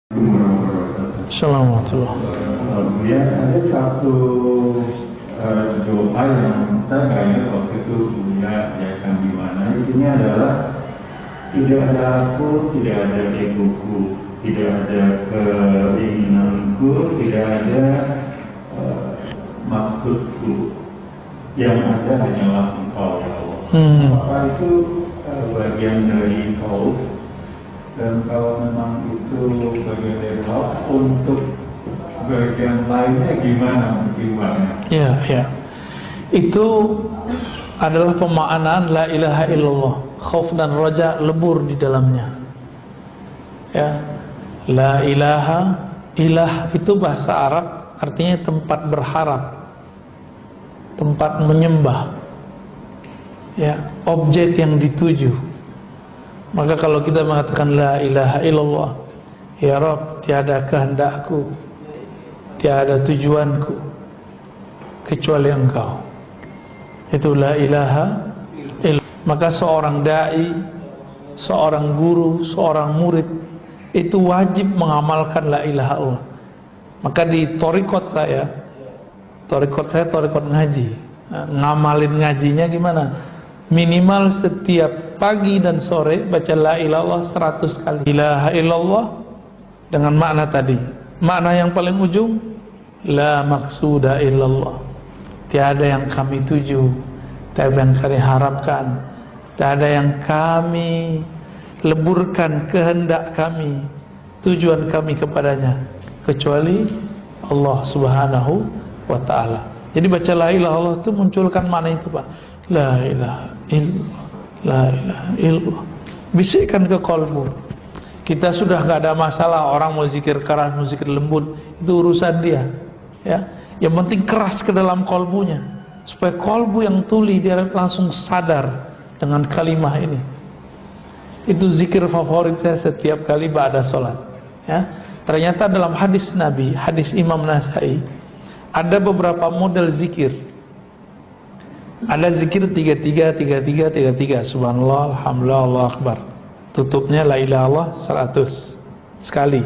Assalamualaikum. Ya, ada satu doa yang saya nggak ingat waktu itu yayasan di mana. Intinya adalah tidak ada aku, tidak ada egoku, tidak ada keinginanku, tidak ada maksudku. Yang ada hanyalah Engkau, ya Allah. Maka itu bagian dari kau. Dan kalau memang itu bagian dari kau, untuk bagian lainnya gimana pertimbangannya? Ya, ya. Itu adalah pemaknaan la ilaha illallah. Khauf dan raja lebur di dalamnya. Ya. La ilaha, ilah itu bahasa Arab artinya tempat berharap, tempat menyembah. Ya, objek yang dituju. Maka kalau kita mengatakan la ilaha illallah, ya Rabb, tiada kehendakku, tiada tujuanku kecuali Engkau. Itu la ilaha illallah. Maka seorang dai, seorang guru, seorang murid itu wajib mengamalkan la ilaha illallah. Maka di thariqat saya thariqat ngaji. Ngamalin ngajinya gimana? Minimal setiap pagi dan sore baca la ilaha illallah 100 kali. Ilaha illallah dengan makna tadi. Makna yang paling ujung, la maqsuda illallah. Tiada yang kami tuju, tiada yang kami harapkan, tiada yang kami leburkan kehendak kami, tujuan kami kepadanya kecuali Allah Subhanahu wa ta'ala. Jadi baca la ilaha illallah itu munculkan makna itu, Pak. La ilaha illallah, la ilaha illallah. Bisikkan ke kolbu. Kita sudah nggak ada masalah orang mau zikir keras, mau zikir lembut, itu urusan dia. Ya, yang penting keras ke dalam kolbunya, supaya kolbu yang tuli dia langsung sadar dengan kalimah ini. Itu zikir favorit saya setiap kali ba'da sholat. Ya, ternyata dalam hadis Nabi, hadis Imam Nasai, ada beberapa model zikir. Ada zikir 33 subhanallah, alhamdulillah, Allahu akbar. Tutupnya la ilaha illallah 100 sekali.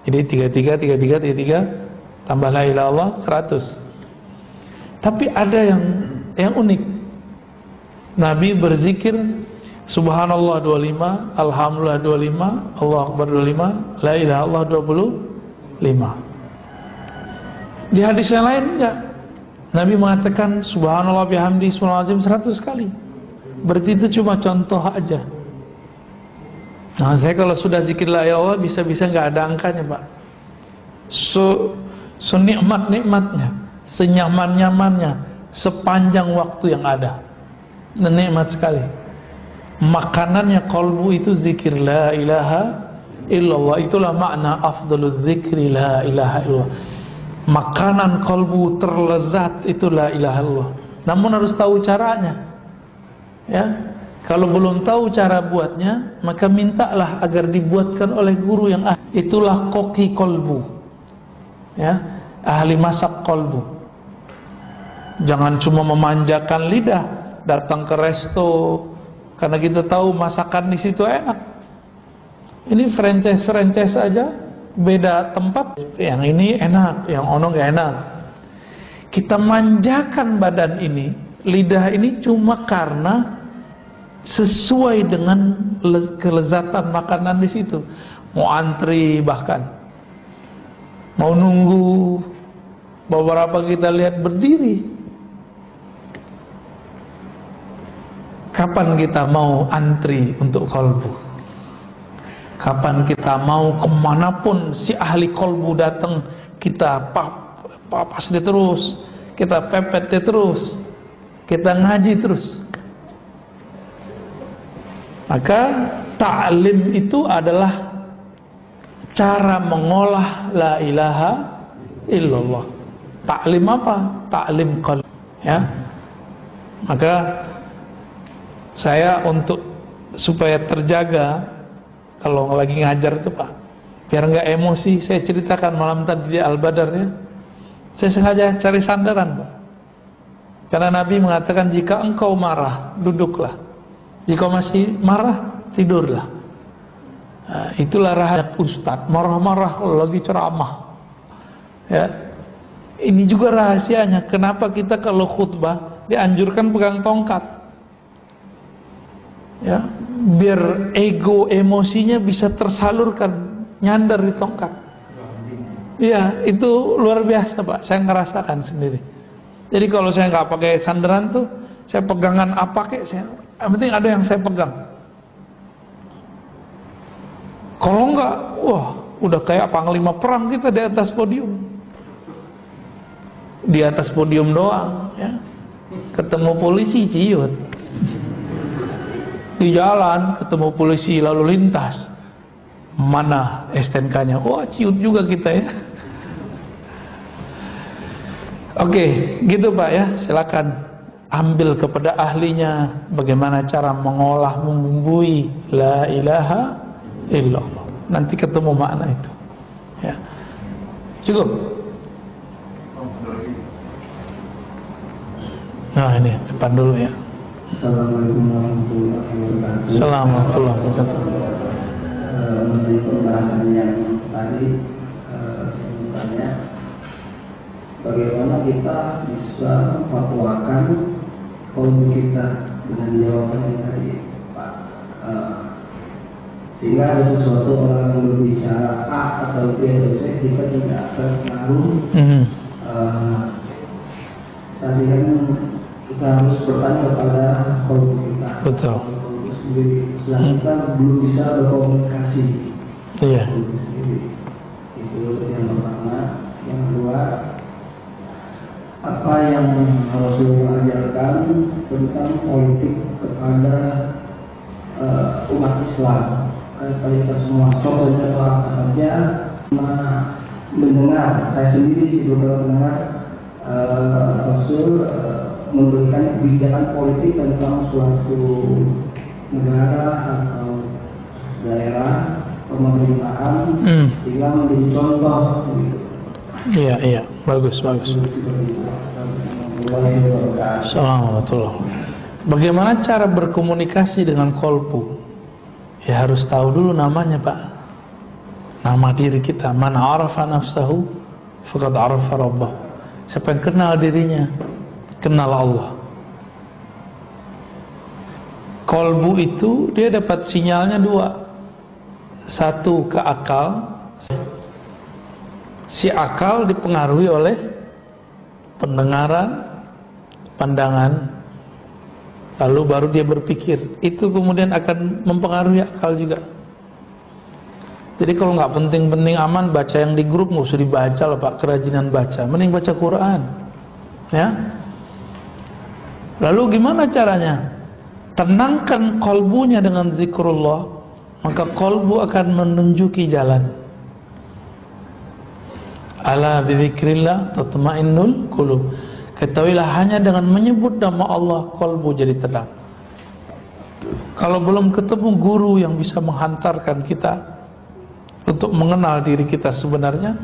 Jadi 33 tambah la ilaha illallah 100. Tapi ada yang unik. Nabi berzikir subhanallah 25, alhamdulillah 25, Allahu akbar 25, la ilaha illallah 25. Di hadis yang lain enggak. Nabi mengatakan subhanallah bihamdi subhanallahazim 100 kali. Berarti itu cuma contoh aja. Nah, saya kalau sudah zikir la ilaha illallah bisa-bisa enggak ada angkanya, Pak. Senikmat-nikmatnya, senyaman-nyamannya, sepanjang waktu yang ada. Nikmat sekali. Makanannya kolbu itu zikir la ilaha illallah. Itulah makna afdalul zikri la ilaha illallah. Makanan kolbu terlezat itu la ilaha illallah. Namun harus tahu caranya. Ya, kalau belum tahu cara buatnya, maka mintalah agar dibuatkan oleh guru yang ahli. Itulah koki kolbu. Ya, ahli masak kolbu. Jangan cuma memanjakan lidah, datang ke resto karena kita tahu masakan di situ enak. Ini franchise aja. Beda tempat, yang ini enak, yang ono gak enak. Kita manjakan badan ini, lidah ini cuma karena sesuai dengan kelezatan makanan di situ. Mau antri bahkan, mau nunggu, beberapa kita lihat berdiri. Kapan kita mau antri untuk kolbu? Kapan kita mau kemanapun si ahli kolbu datang, kita papas dia terus, kita pepet dia terus, kita ngaji terus. Maka ta'lim itu adalah cara mengolah la ilaha illallah. Ta'lim apa? Ta'lim qalb. Ya. Maka saya untuk supaya terjaga kalau lagi ngajar itu, Pak, biar nggak emosi, saya ceritakan malam tadi di Al-Badar ya. Saya sengaja cari sandaran, Pak. Karena Nabi mengatakan jika engkau marah, duduklah. Jika masih marah, tidurlah. Nah, itulah rahasia ustadz marah-marah kalau lagi ceramah. Ya, ini juga rahasianya. Kenapa kita kalau khutbah dianjurkan pegang tongkat? Ya, biar ego emosinya bisa tersalurkan, nyandar di tongkat. Iya, itu luar biasa Pak. Saya ngerasakan sendiri. Jadi kalau saya nggak pakai sandaran tuh, saya pegangan apa kek, yang penting ada yang saya pegang. Kalau enggak, wah, udah kayak panglima perang kita di atas podium. Di atas podium doang, ya. Ketemu polisi ciut. Di jalan ketemu polisi lalu lintas. Mana STNK-nya? Wah, ciut juga kita ya. Oke, gitu Pak ya. Silakan ambil kepada ahlinya bagaimana cara mengolah, membumbui la ilaha illallah. Nanti ketemu makna itu. Ya. Cukup. Nah ini depan dulu ya. Assalamualaikum warahmatullahi wabarakatuh. Assalamualaikum warahmatullahi wabarakatuh. Mengenai pembahasan yang tadi, sebenarnya bagaimana kita bisa memfatwakan kaum kita dengan jawaban yang tadi Pak, sehingga ada sesuatu orang yang berbicara A atau B atau C, kita tidak terpengaruh. Tadi kan kita harus bertanya kepada kaum kita. Betul. Setelah kita belum bisa berkomunikasi. Iya. Itu yang pertama. Yang kedua, apa yang Rasulullah ajarkan tentang politik kepada umat Islam. Kita semua contohnya apa saja, mendengar, saya sendiri juga mendengar Rasul memberikan kebijakan politik tentang suatu negara atau daerah pemerintahan sehingga menjadi contoh gitu. Iya, bagus. Assalamualaikum. Bagaimana cara berkomunikasi dengan kolbu? Ya harus tahu dulu namanya Pak. Nama diri kita. Man arafa nafsahu faqad arafa rabbah. Siapa yang kenal dirinya, kenal Allah. Kolbu itu dia dapat sinyalnya dua. Satu ke akal. Si akal dipengaruhi oleh pendengaran, pandangan, lalu baru dia berpikir. Itu kemudian akan mempengaruhi akal juga. Jadi kalau nggak penting-penting aman, baca yang di grup nggak usah dibaca lah Pak, kerajinan baca. Mending baca Quran, ya. Lalu gimana caranya? Tenangkan kolbunya dengan zikrullah, maka kolbu akan menunjuki jalan. Ala bizikrillah tatma'innul qulub. Ketahuilah hanya dengan menyebut nama Allah kolbu jadi tenang. Kalau belum ketemu guru yang bisa menghantarkan kita untuk mengenal diri kita sebenarnya,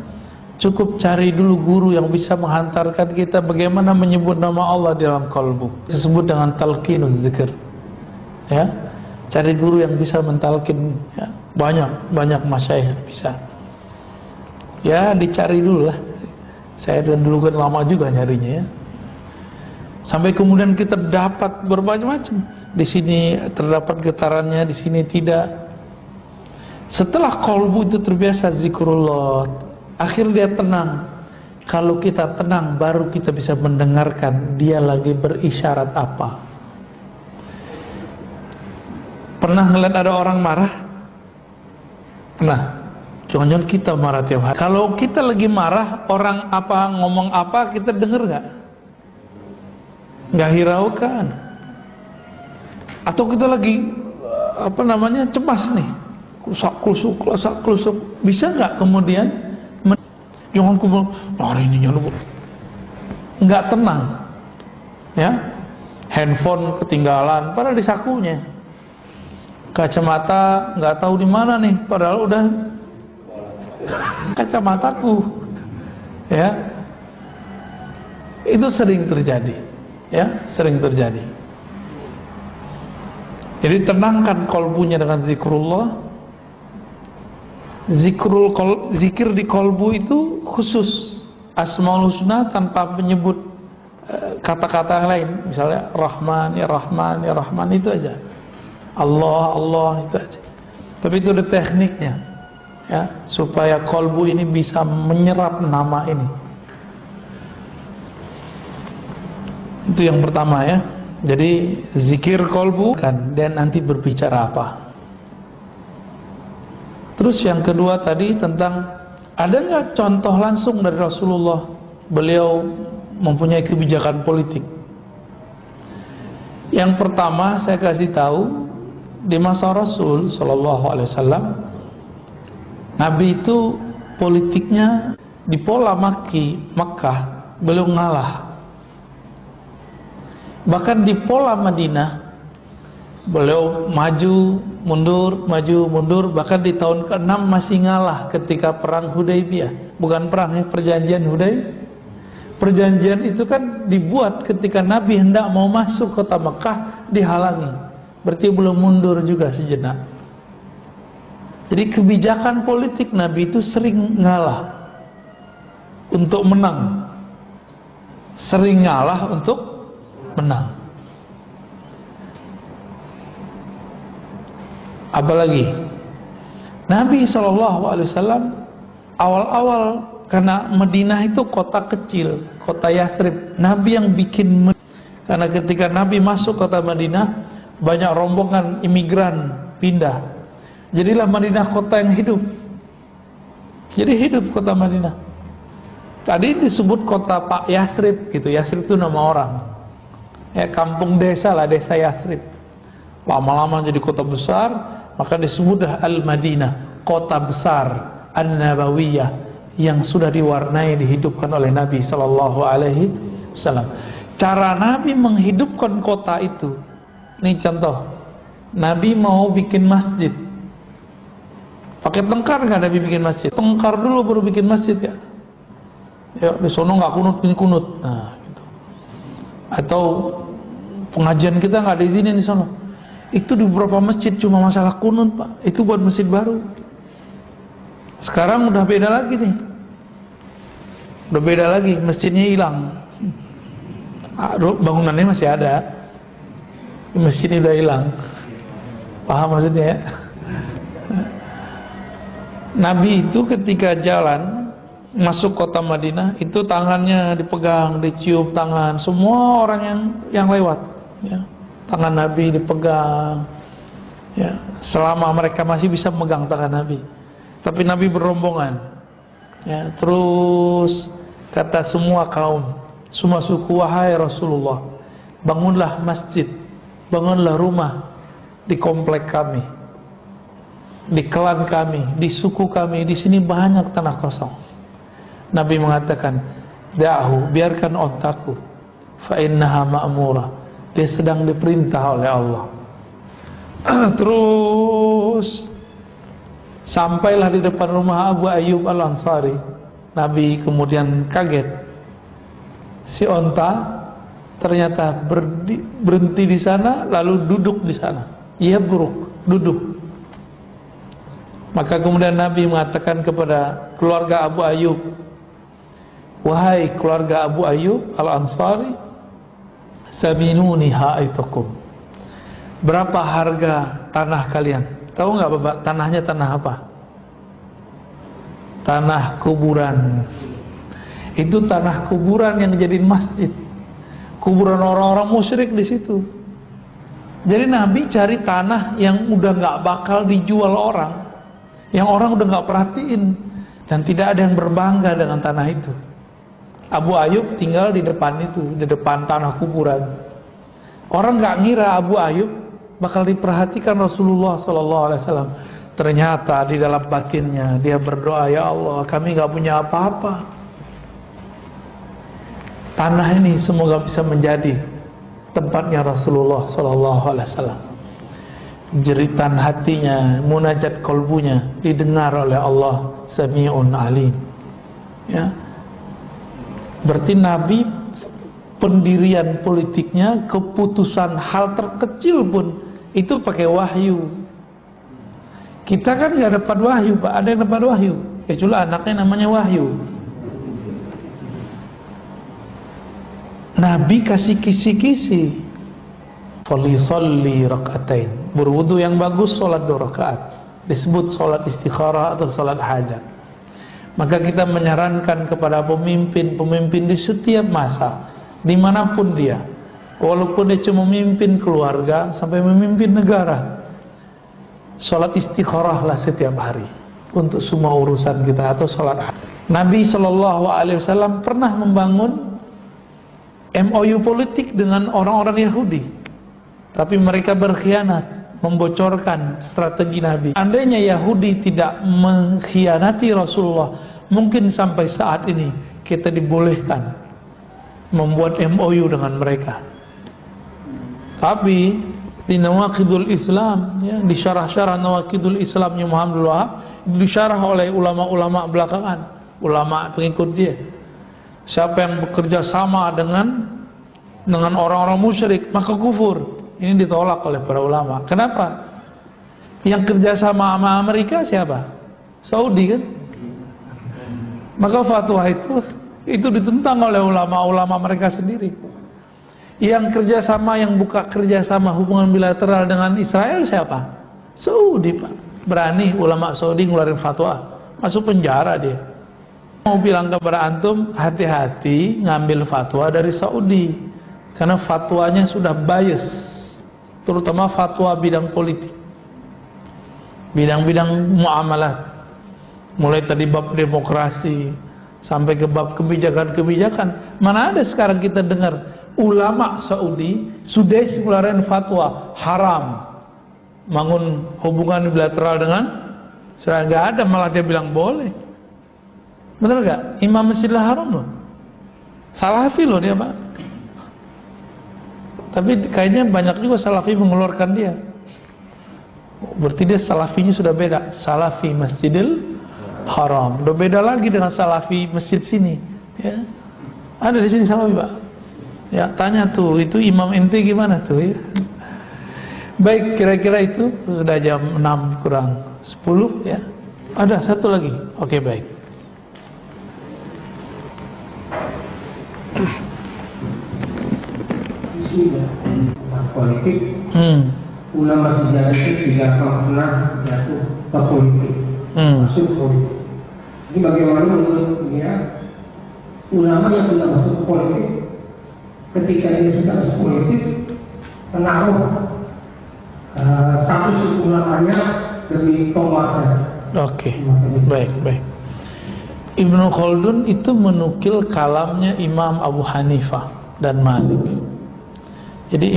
cukup cari dulu guru yang bisa menghantarkan kita bagaimana menyebut nama Allah di dalam kolbu. Disebut dengan talqinul zikr. Ya, cari guru yang bisa mentalkin. Ya, banyak masyayikh bisa. Ya, dicari dulu lah. Saya dulu kan lama juga nyarinya ya. Sampai kemudian kita dapat bermacam-macam. Di sini terdapat getarannya, di sini tidak. Setelah kolbu itu terbiasa zikrullah, akhirnya dia tenang. Kalau kita tenang, baru kita bisa mendengarkan dia lagi berisyarat apa. Pernah ngeliat ada orang marah? Pernah? Jangan-jangan kita marah tiap hari. Kalau kita lagi marah, orang apa ngomong apa kita dengar nggak? Nggak hiraukan. Atau kita lagi cemas nih, klusak klusuk, bisa nggak kemudian jangan kemudian hari ini nggak tenang, ya? Handphone ketinggalan, padahal di sakunya. Kacamata nggak tahu di mana nih, padahal udah kacamataku, ya. Itu sering terjadi, ya, sering terjadi. Jadi tenangkan kolbunya dengan zikrullah, Zikir di kolbu itu khusus Asmaul Husna tanpa menyebut kata-kata yang lain. Misalnya Rahman, ya Rahman, ya Rahman, itu aja. Allah, Allah, itu aja. Tapi itu ada tekniknya, ya, supaya kolbu ini bisa menyerap nama ini. Itu yang pertama, ya. Jadi zikir kolbu kan, dan nanti berbicara apa. Terus yang kedua tadi tentang ada nggak contoh langsung dari Rasulullah beliau mempunyai kebijakan politik. Yang pertama saya kasih tahu, di masa Rasul Shallallahu Alaihi Wasallam, Nabi itu politiknya di pola Makkah belum ngalah. Bahkan di pola Madinah beliau maju mundur, bahkan di tahun ke-6 masih ngalah ketika perang Hudaybiyah. Bukan perang, ya, perjanjian Hudaybiyah. Perjanjian itu kan dibuat ketika Nabi hendak mau masuk kota Mekah, dihalangi. Berarti belum mundur juga sejenak. Jadi kebijakan politik Nabi itu sering ngalah untuk menang, sering ngalah untuk menang. Apalagi Nabi SAW awal-awal, karena Madinah itu kota kecil, kota Yathrib, Nabi yang bikin. Karena ketika Nabi masuk kota Madinah, banyak rombongan imigran pindah, jadilah Madinah kota yang hidup. Jadi hidup kota Madinah. Tadi disebut kota Pak Yathrib gitu. Yathrib itu nama orang, ya, kampung desa lah, desa Yathrib. Lama-lama jadi kota besar, maka disebutlah Al-Madinah, kota besar An-Nabawiyah, yang sudah diwarnai, dihidupkan oleh Nabi Sallallahu Alaihi Wasallam. Cara Nabi menghidupkan kota itu, ini contoh. Nabi mau bikin masjid, pakai tengkar nggak Nabi bikin masjid? Tengkar dulu baru bikin masjid, ya. Ya, di sono nggak kunut, ini kunut. Nah, gitu. Atau pengajian kita nggak diizinin di sono. Itu di beberapa masjid cuma masalah kunut, Pak. Itu buat masjid baru. Sekarang udah beda lagi nih. Udah beda lagi, masjidnya hilang. Bangunannya masih ada, masjidnya udah hilang. Paham maksudnya, ya? Nabi itu ketika jalan masuk kota Madinah, itu tangannya dipegang, dicium tangan semua orang yang lewat, ya. Tangan Nabi dipegang, ya, selama mereka masih bisa memegang tangan Nabi. Tapi Nabi berombongan, ya, terus kata semua kaum, semua suku, wahai Rasulullah, bangunlah masjid, bangunlah rumah di komplek kami, di klan kami, di suku kami, di sini banyak tanah kosong. Nabi mengatakan, da'hu, biarkan ontaku, fa innaha ma'murah, dia sedang diperintah oleh Allah. Terus sampailah di depan rumah Abu Ayyub Al-Ansari. Nabi kemudian kaget, si onta ternyata berhenti di sana, lalu duduk di sana. Ia buruk, duduk. Maka kemudian Nabi mengatakan kepada keluarga Abu Ayyub, wahai keluarga Abu Ayyub Al-Ansari, saminuni ha'itakum, berapa harga tanah kalian? Tahu nggak Bapak, tanahnya tanah apa? Tanah kuburan. Itu tanah kuburan yang dijadiin masjid. Kuburan orang-orang musyrik di situ. Jadi Nabi cari tanah yang udah nggak bakal dijual orang, yang orang udah nggak perhatiin, dan tidak ada yang berbangga dengan tanah itu. Abu Ayyub tinggal di depan itu, di depan tanah kuburan. Orang nggak ngira Abu Ayyub bakal diperhatikan Rasulullah SAW. Ternyata di dalam batinnya dia berdoa, ya Allah, kami nggak punya apa-apa. Tanah ini semoga bisa menjadi tempatnya Rasulullah SAW. Jeritan hatinya, munajat kolbunya didengar oleh Allah, Sami'un Alim. Ya. Berarti Nabi pendirian politiknya, keputusan hal terkecil pun itu pakai wahyu. Kita kan nggak dapat wahyu, Pak. Ada yang dapat wahyu, kecuali anaknya namanya Wahyu. Nabi kasih kisi-kisi. Falisalli rakaatain. Berwudu yang bagus, sholat 2 rakaat. Disebut sholat istikharah atau sholat hajat. Maka kita menyarankan kepada pemimpin di setiap masa, dimanapun dia, walaupun dia cuma memimpin keluarga sampai memimpin negara, sholat istikharahlah setiap hari untuk semua urusan kita, atau sholat hajat. Nabi SAW pernah membangun MOU politik dengan orang-orang Yahudi, tapi mereka berkhianat, membocorkan strategi Nabi. Andainya Yahudi tidak mengkhianati Rasulullah, mungkin sampai saat ini kita dibolehkan membuat MOU dengan mereka. Tapi di Nawaqidul Islam, ya, di syarah-syarah Nawaqidul Islamnya Muhammad Wahab, disyarah oleh ulama-ulama belakangan, ulama pengikut dia. Siapa yang bekerja sama dengan orang-orang musyrik, maka kufur. Ini ditolak oleh para ulama. Kenapa? Yang kerja sama Amerika siapa? Saudi kan? Maka fatwa itu ditentang oleh ulama-ulama mereka sendiri. Yang kerjasama, yang buka kerjasama hubungan bilateral dengan Israel siapa? Saudi, Pak. Berani ulama Saudi ngeluarin fatwa, masuk penjara dia. Mau bilang kepada antum, hati-hati ngambil fatwa dari Saudi, karena fatwanya sudah bias, terutama fatwa bidang politik, bidang-bidang muamalat, mulai tadi bab demokrasi sampai ke bab kebijakan-kebijakan. Mana ada sekarang kita dengar ulama Saudi sudah mengeluarkan fatwa haram bangun hubungan bilateral dengan Israel. Nggak ada, malah dia bilang boleh. Benar gak? Imam Masjidil Haram loh, Salafi loh dia, Pak. Tapi kayaknya banyak juga Salafi mengeluarkan dia. Berarti dia Salafinya sudah beda. Salafi Masjidil Haram udah beda lagi dengan Salafi masjid sini, ya. Ada di sini Salafi, Pak. Ya, tanya tuh, itu imam ente gimana tuh, ya. Baik, kira-kira itu sudah jam 6 kurang 10, ya. Ada satu lagi. Oke, baik. Tentang politik, ulama sejarah itu tidak pernah jatuh ke politik, masuk politik. Jadi bagaimana menurut dia ulama yang tidak masuk ke politik, ketika dia sudah masuk politik, pengaruh status ulamanya demi penguasa. Oke, baik. Ibnu Khaldun itu menukil kalamnya Imam Abu Hanifah dan Malik. Jadi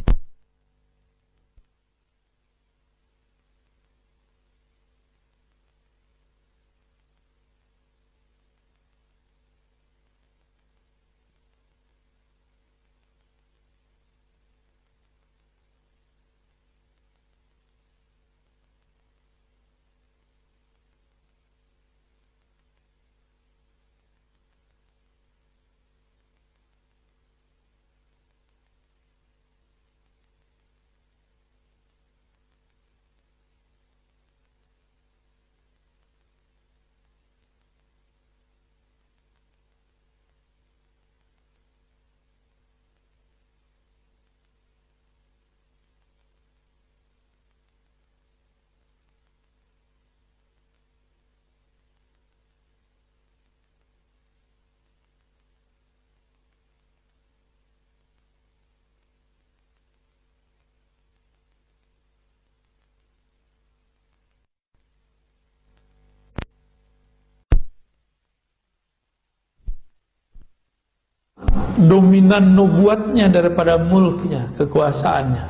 dominan nubuatnya daripada mulknya, kekuasaannya.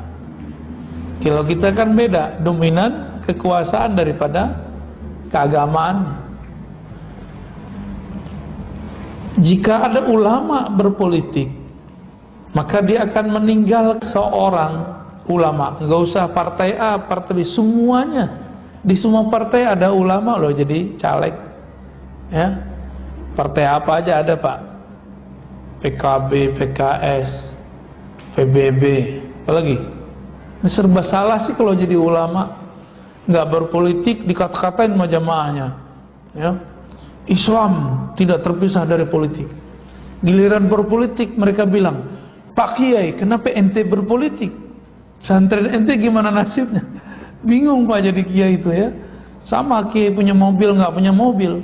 Kalau kita kan beda, dominan kekuasaan daripada keagamaan. Jika ada ulama berpolitik, maka dia akan meninggal seorang ulama. Nggak usah partai A, partai B, semuanya. Di semua partai ada ulama loh jadi caleg, ya. Partai apa aja ada, Pak. PKB, PKS, PBB, apa lagi? Ini serba salah sih kalau jadi ulama. nggak berpolitik dikata-katain sama jamaahnya, ya. Islam tidak terpisah dari politik. Giliran berpolitik mereka bilang, Pak Kiai, kenapa ente berpolitik? Santri ente gimana nasibnya? Bingung Pak jadi kiai itu ya. Sama kiai punya mobil nggak punya mobil,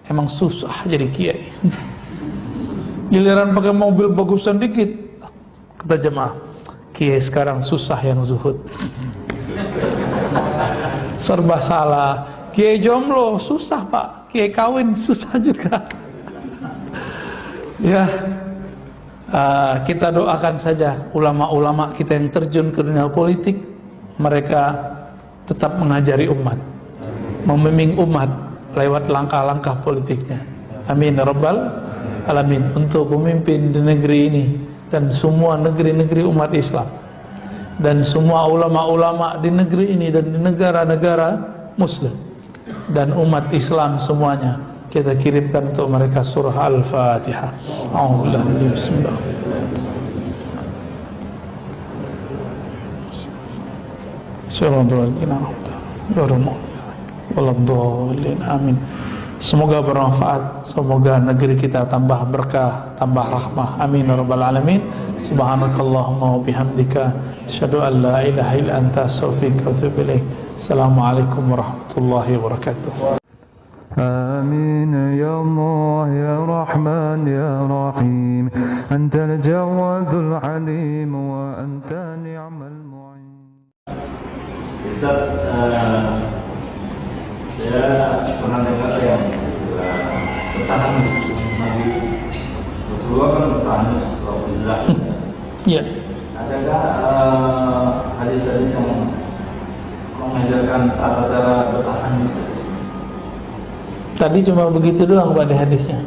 emang susah jadi kiai. Giliran pakai mobil bagusan dikit, kata jemaah, kiai sekarang susah yang zuhud. Serba salah. Kiai jomblo susah Pak, kiai kawin susah juga. Ya, kita doakan saja ulama-ulama kita yang terjun ke dunia politik, mereka tetap mengajari umat, membimbing umat lewat langkah-langkah politiknya. Amin ya rabbal alamin. Untuk pemimpin di negeri ini dan semua negeri-negeri umat Islam dan semua ulama-ulama di negeri ini dan di negara-negara muslim dan umat Islam semuanya, kita kirimkan untuk mereka surah Al-Fatihah. Bismillah. Amin. Semoga bermanfaat, semoga negeri kita tambah berkah, tambah rahmah. Amin ya rabbal alamin. Subhanakallahumma wa bihamdika, asyhadu an la ilaha illa anta, astaghfiruka wa atubu ilaik. Assalamualaikum warahmatullahi wabarakatuh. آمين يا الله يا رحمن يا رحيم أنت الجواد الحليم وأنت نعم المعين. Ustaz, saya pernah dengar yang bertahan Nabi Rasulullah kan bertahan Rasulullah. Ya. Adakah hadis-hadis yang mengajarkan cara-cara bertahan? Tadi cuma begitu doang pada hadisnya.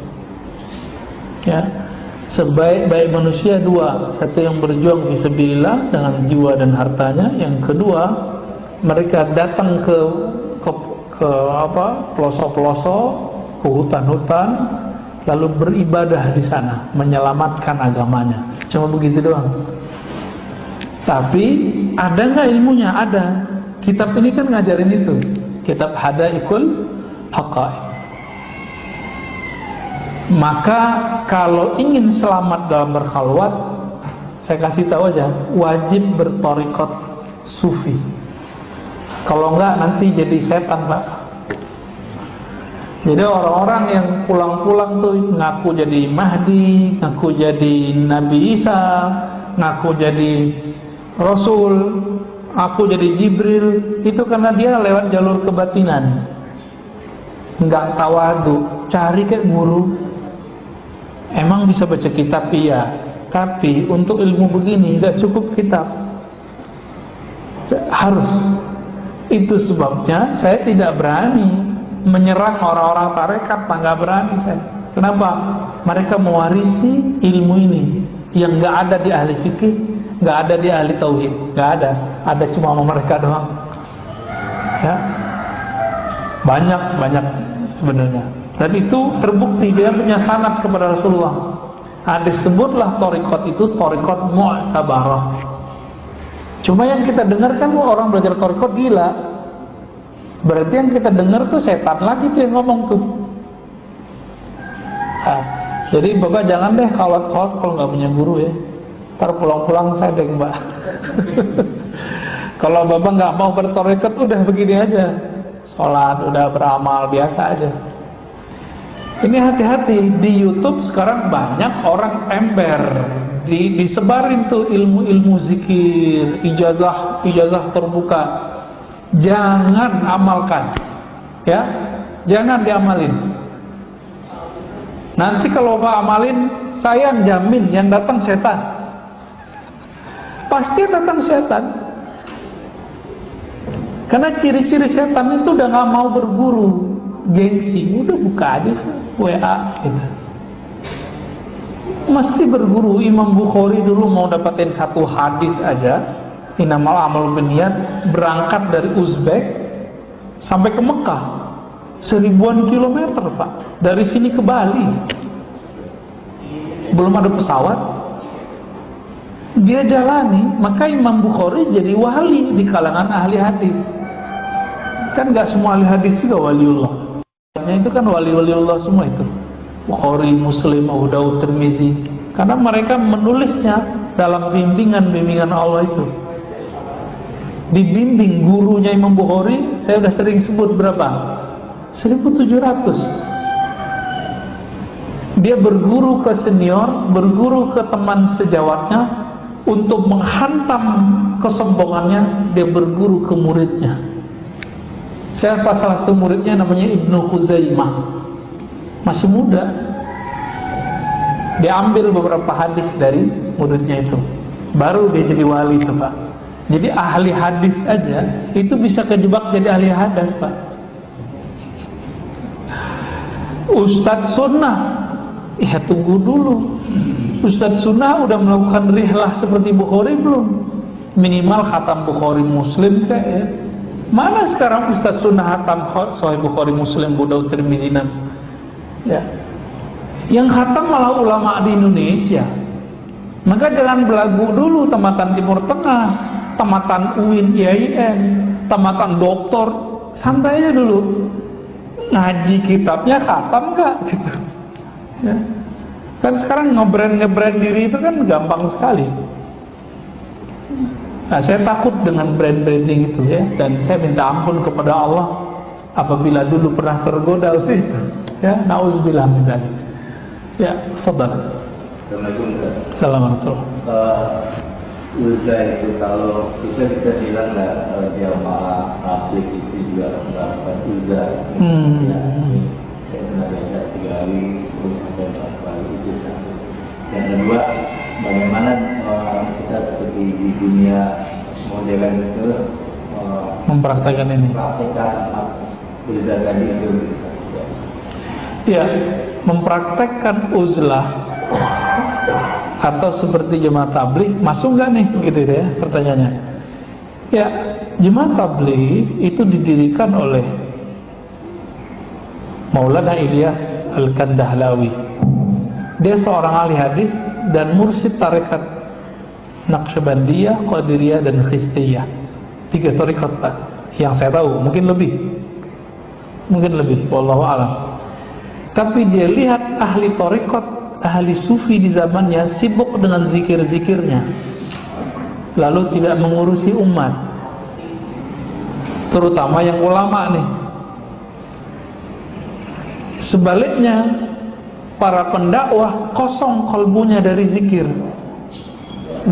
Ya, sebaik-baik manusia dua, satu yang berjuang fisabilillah dengan jiwa dan hartanya, yang kedua mereka datang ke pelosok-pelosok, ke hutan-hutan, lalu beribadah di sana, menyelamatkan agamanya. Cuma begitu doang. Tapi ada nggak ilmunya? Ada. Kitab ini kan ngajarin itu. Kitab Hadaikul Haqaiq. Maka kalau ingin selamat dalam berkhalwat, saya kasih tahu aja, wajib bertorikot sufi. Kalau enggak nanti jadi setan Pak. Jadi orang-orang yang pulang-pulang tuh ngaku jadi Mahdi, ngaku jadi Nabi Isa, ngaku jadi Rasul, ngaku jadi Jibril, itu karena dia lewat jalur kebatinan. Enggak tawadu, cari ke guru. Emang bisa baca kitab, iya, tapi untuk ilmu begini tidak cukup kitab, harus. Itu sebabnya saya tidak berani menyerang orang-orang tarekat, nggak berani saya. Kenapa? Mereka mewarisi ilmu ini yang nggak ada di ahli fikih, nggak ada di ahli tauhid, nggak ada. Ada cuma mereka doang. Ya, banyak sebenarnya. Dan itu terbukti dia punya sanad kepada Rasulullah. Disebutlah torikot itu torikot mu'tabarah. Cuma yang kita dengar kan orang belajar torikot gila. Berarti yang kita dengar tuh setan lagi tuh yang ngomong tuh. Jadi Bapak jangan deh kalau nggak punya guru ya. Ntar pulang-pulang saya deh Mbak. Kalau Bapak nggak mau bertorikot udah begini aja. Sholat udah beramal biasa aja. Ini hati-hati, di YouTube sekarang banyak orang ember, disebarin tuh ilmu-ilmu zikir, ijazah terbuka. Jangan amalkan, ya, jangan diamalin. Nanti kalau Pak amalin, saya jamin yang datang setan. Pasti datang setan. Karena ciri-ciri setan itu udah nggak mau berguru, gengsi, udah buka aja WA gitu. Mesti berguru. Imam Bukhari dulu mau dapatin satu hadis aja, innamal a'malu binniyat, berangkat dari Uzbek sampai ke Mekah, 1000-an kilometer Pak, dari sini ke Bali, belum ada pesawat, dia jalani. Maka Imam Bukhari jadi wali di kalangan ahli hadis. Kan nggak semua ahli hadis juga waliullah. Itu kan wali-waliullah semua itu. Bukhari, Muslim, Abu Daud, Tirmizi. Karena mereka menulisnya dalam bimbingan Allah itu. Dibimbing gurunya Imam Bukhari, saya udah sering sebut berapa? 1700. Dia berguru ke senior, berguru ke teman sejawatnya, untuk menghantam kesombongannya, dia berguru ke muridnya. Siapa salah satu muridnya namanya Ibnu Khuzaimah, masih muda. Dia ambil beberapa hadis dari muridnya itu, baru dia jadi wali itu, Pak. Jadi ahli hadis aja itu bisa kejebak jadi ahli hadis, Pak. Ustadz sunnah, ya tunggu dulu. Ustadz sunnah udah melakukan rihlah seperti Bukhari belum? Minimal khatam Bukhari Muslim kayak ya. Mana sekarang Ustadz sunnah khatam Sahih Bukhari Muslim, Abu Daud, Tirmizi ya. Yang khatam malah ulama di Indonesia. Maka jangan belagu dulu tamatan Timur Tengah, tamatan UIN, IAIN, tamatan doktor, santai aja dulu. Ngaji kitabnya khatam nggak gitu. Ya. Kan sekarang ngebrand diri itu kan gampang sekali. Nah, saya takut dengan branding itu ya, dan saya minta ampun kepada Allah apabila dulu pernah tergoda sih. Ya, nauzubillah min dzalik. Ya, fadhal. Assalamualaikum. Uzlah itu kalau kita bilang nggak jamaah tabligh itu juga melakukan uzlah. Ya, sebenarnya ada 3 hari terus ada 4 kali itu. Yang kedua, bagaimana kita seperti di dunia modern itu mempraktekkan ini. Uzlah tadi itu. Ya, mempraktekkan uzlah atau seperti jemaah tabligh masuk nggak nih gitu ya pertanyaannya. Ya, jemaah tabligh itu didirikan oleh Maulana Ilyas Al-Kandahlawi. Dia seorang ahli hadis dan mursyid tarekat Naqsyabandiyah, Qadiriyah dan Khistiyah. 3 tarekat Pak yang saya tahu, mungkin lebih, wallahu a'lam. Tapi dia lihat ahli tarekat, ahli sufi di zamannya sibuk dengan zikir-zikirnya, lalu tidak mengurusi umat, terutama yang ulama nih. Sebaliknya, para pendakwah kosong kalbunya dari zikir.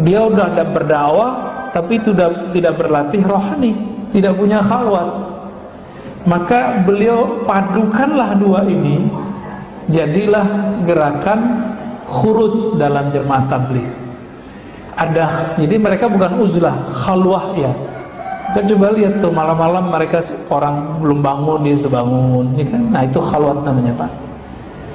Dia udah ada berdakwah, tapi tidak berlatih rohani, tidak punya khalwat. Maka beliau padukanlah 2 ini, jadilah gerakan khuruj dalam jemaah tabligh. Jadi mereka bukan uzlah, khalwah ya. Kita coba lihat tuh malam-malam mereka orang belum bangun, dia sudah bangun, ya kan? Nah itu khalwat namanya Pak.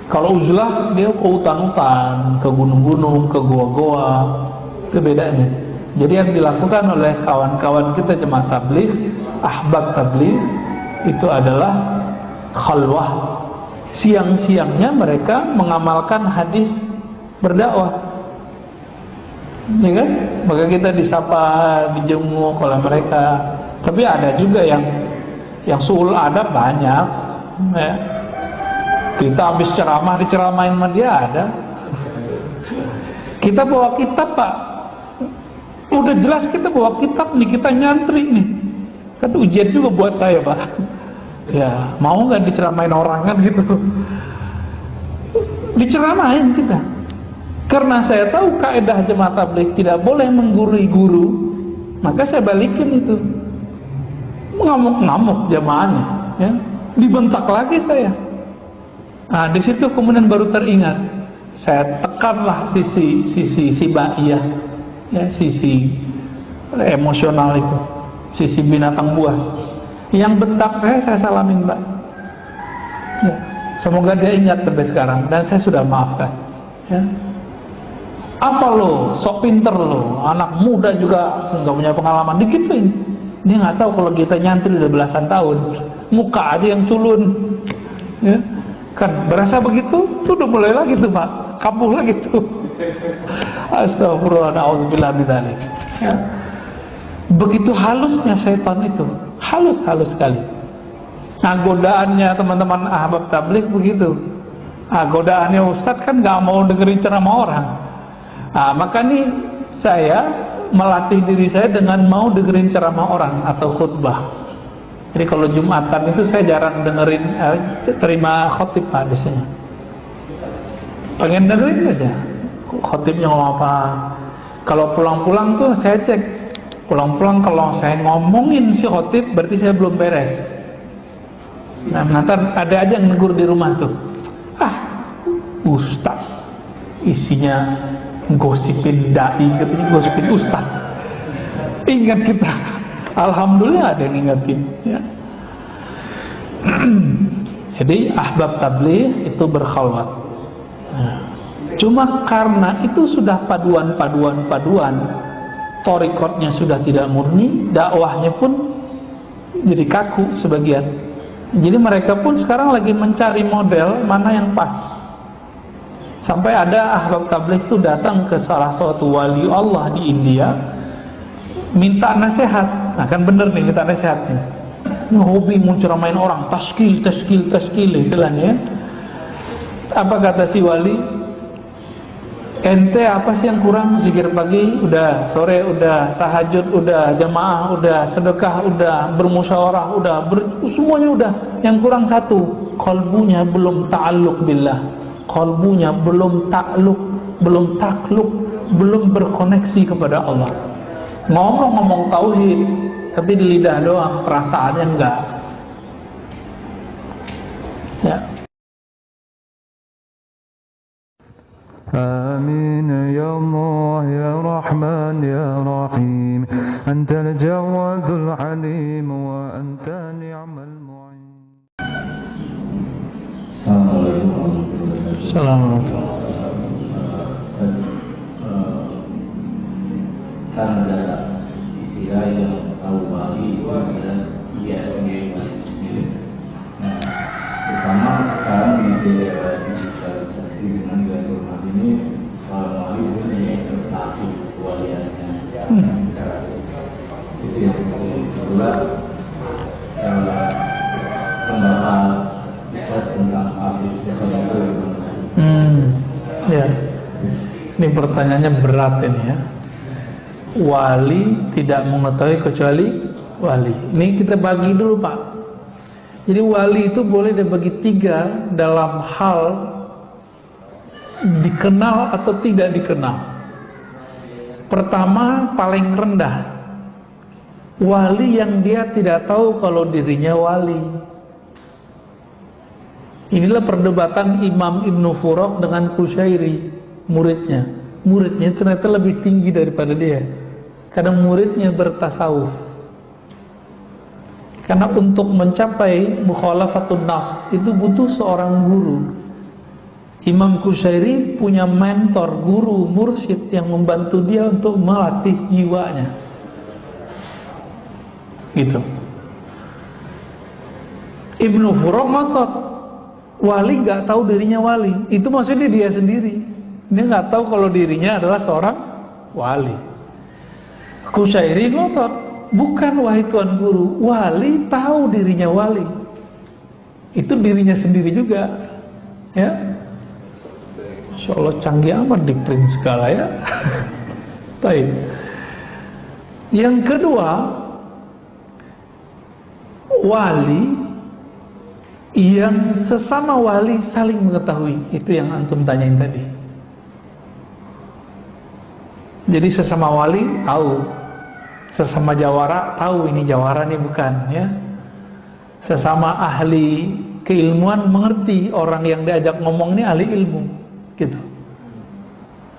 Kalau uzlah dia ke hutan-hutan, ke gunung-gunung, ke goa-goa, itu bedanya. Jadi yang dilakukan oleh kawan-kawan kita jemaah tabligh, ahbab tabligh, itu adalah khalwah. Siang-siangnya mereka mengamalkan hadis berdakwah, ya kan? Maka kita disapa, dijenguk oleh mereka. Tapi ada juga yang suul adab banyak ya. Kita habis ceramah diceramain sama dia ada. Kita bawa kitab Pak, udah jelas kita bawa kitab nih, kita nyantri nih. Kan ujian juga buat saya Pak. Ya, mau nggak diceramain orang kan gitu? Diceramain kita. Karena saya tahu kaidah jemaah tabligh tidak boleh menggurui guru, maka saya balikin itu. Ngamuk-ngamuk jamaahnya, ya. Dibentak lagi saya. Nah, di situ kemudian baru teringat. Saya tekanlah sisi baiyah, ya, sisi emosional itu, sisi binatang buah. Yang bentak saya salamin Mbak. Ya, semoga dia ingat sampai sekarang dan saya sudah maafkan. Ya. Apa lo, sok pinter lo, anak muda juga nggak punya pengalaman, dikituin. Dia nggak tahu kalau kita nyantri udah belasan tahun, muka aja yang culun, ya. Kan berasa begitu, tuh udah mulai lagi tuh Pak, kambuh lagi tuh. Astagfirullah, na'udzubillah min dzalik. Ya. Begitu halusnya setan itu, halus sekali. Nah, godaannya teman-teman ahbab tabligh begitu. Godaannya Ustadz kan nggak mau dengerin ceramah orang. Maka nih saya melatih diri saya dengan mau dengerin ceramah orang atau khutbah. Jadi kalau Jumatan itu saya jarang dengerin, terima khotib biasanya. Pengen dengerin aja khotibnya ngomong apa. Kalau pulang-pulang tuh saya cek. Pulang-pulang kalau saya ngomongin si khotib berarti saya belum beres. Nah, nanti ada aja yang negur di rumah tuh. Ustaz isinya gosipin dai, katanya gosipin ustaz. Ingat kita, alhamdulillah ada yang ingatin ya. Jadi ahbab tabligh itu berkhalwat. Cuma karena itu sudah paduan, thariqatnya sudah tidak murni, dakwahnya pun jadi kaku sebagian. Jadi mereka pun sekarang lagi mencari model mana yang pas. Sampai ada ahbab tabligh itu datang ke salah satu wali Allah di India minta nasihat. Nah kan bener nih minta nasihatnya. Ini hobi mau ceramain orang, taskil istilahnya. Apa kata si wali? Ente apa sih yang kurang? Zikir pagi udah, sore udah, tahajud udah, jamaah udah, sedekah udah, bermusyawarah udah, semuanya udah. Yang kurang satu, qalbunya belum ta'alluq billah. Qalbunya belum takluk, belum berkoneksi kepada Allah. Ngomong tauhid, tapi di lidah doang, perasaannya enggak. Ya. آمين يا الله يا رحمن يا رحيم أنت الجواد الحليم وأنت نعم المعين. Assalamualaikum. Kan ada istilah yang tahu wali dan ia sendiri. Nah, terutama sekarang di digitalisasi dengan gaya format ini, wali punya interpretasi kewaliannya. Itu yang kedua, pendapat tentang habis ya. Ini pertanyaannya berat ini ya. Wali tidak mengetahui kecuali wali. Ini kita bagi dulu Pak. Jadi wali itu boleh dibagi tiga dalam hal dikenal atau tidak dikenal. Pertama, paling rendah, wali yang dia tidak tahu kalau dirinya wali. Inilah perdebatan Imam Ibnu Furaq dengan Qushairi, muridnya. Muridnya ternyata lebih tinggi daripada dia, karena muridnya bertasawuf. Karena untuk mencapai mukhalafatun nafs itu butuh seorang guru. Imam Qushairi punya mentor, guru, mursyid yang membantu dia untuk melatih jiwanya. Gitu. Ibnu Furaq ngotot, wali nggak tahu dirinya wali. Itu maksudnya dia sendiri. Dia nggak tahu kalau dirinya adalah seorang wali. Qushairi ngotot, bukan wahai Tuan Guru, wali tahu dirinya wali. Itu dirinya sendiri juga. Ya. Insya Allah canggih amat diprint segala ya. Baik. Yang kedua, wali yang sesama wali saling mengetahui. Itu yang antum tanyain tadi. Jadi sesama wali tahu, sesama jawara tahu ini jawara ini bukan ya. Sesama ahli keilmuan mengerti orang yang diajak ngomong ini ahli ilmu gitu.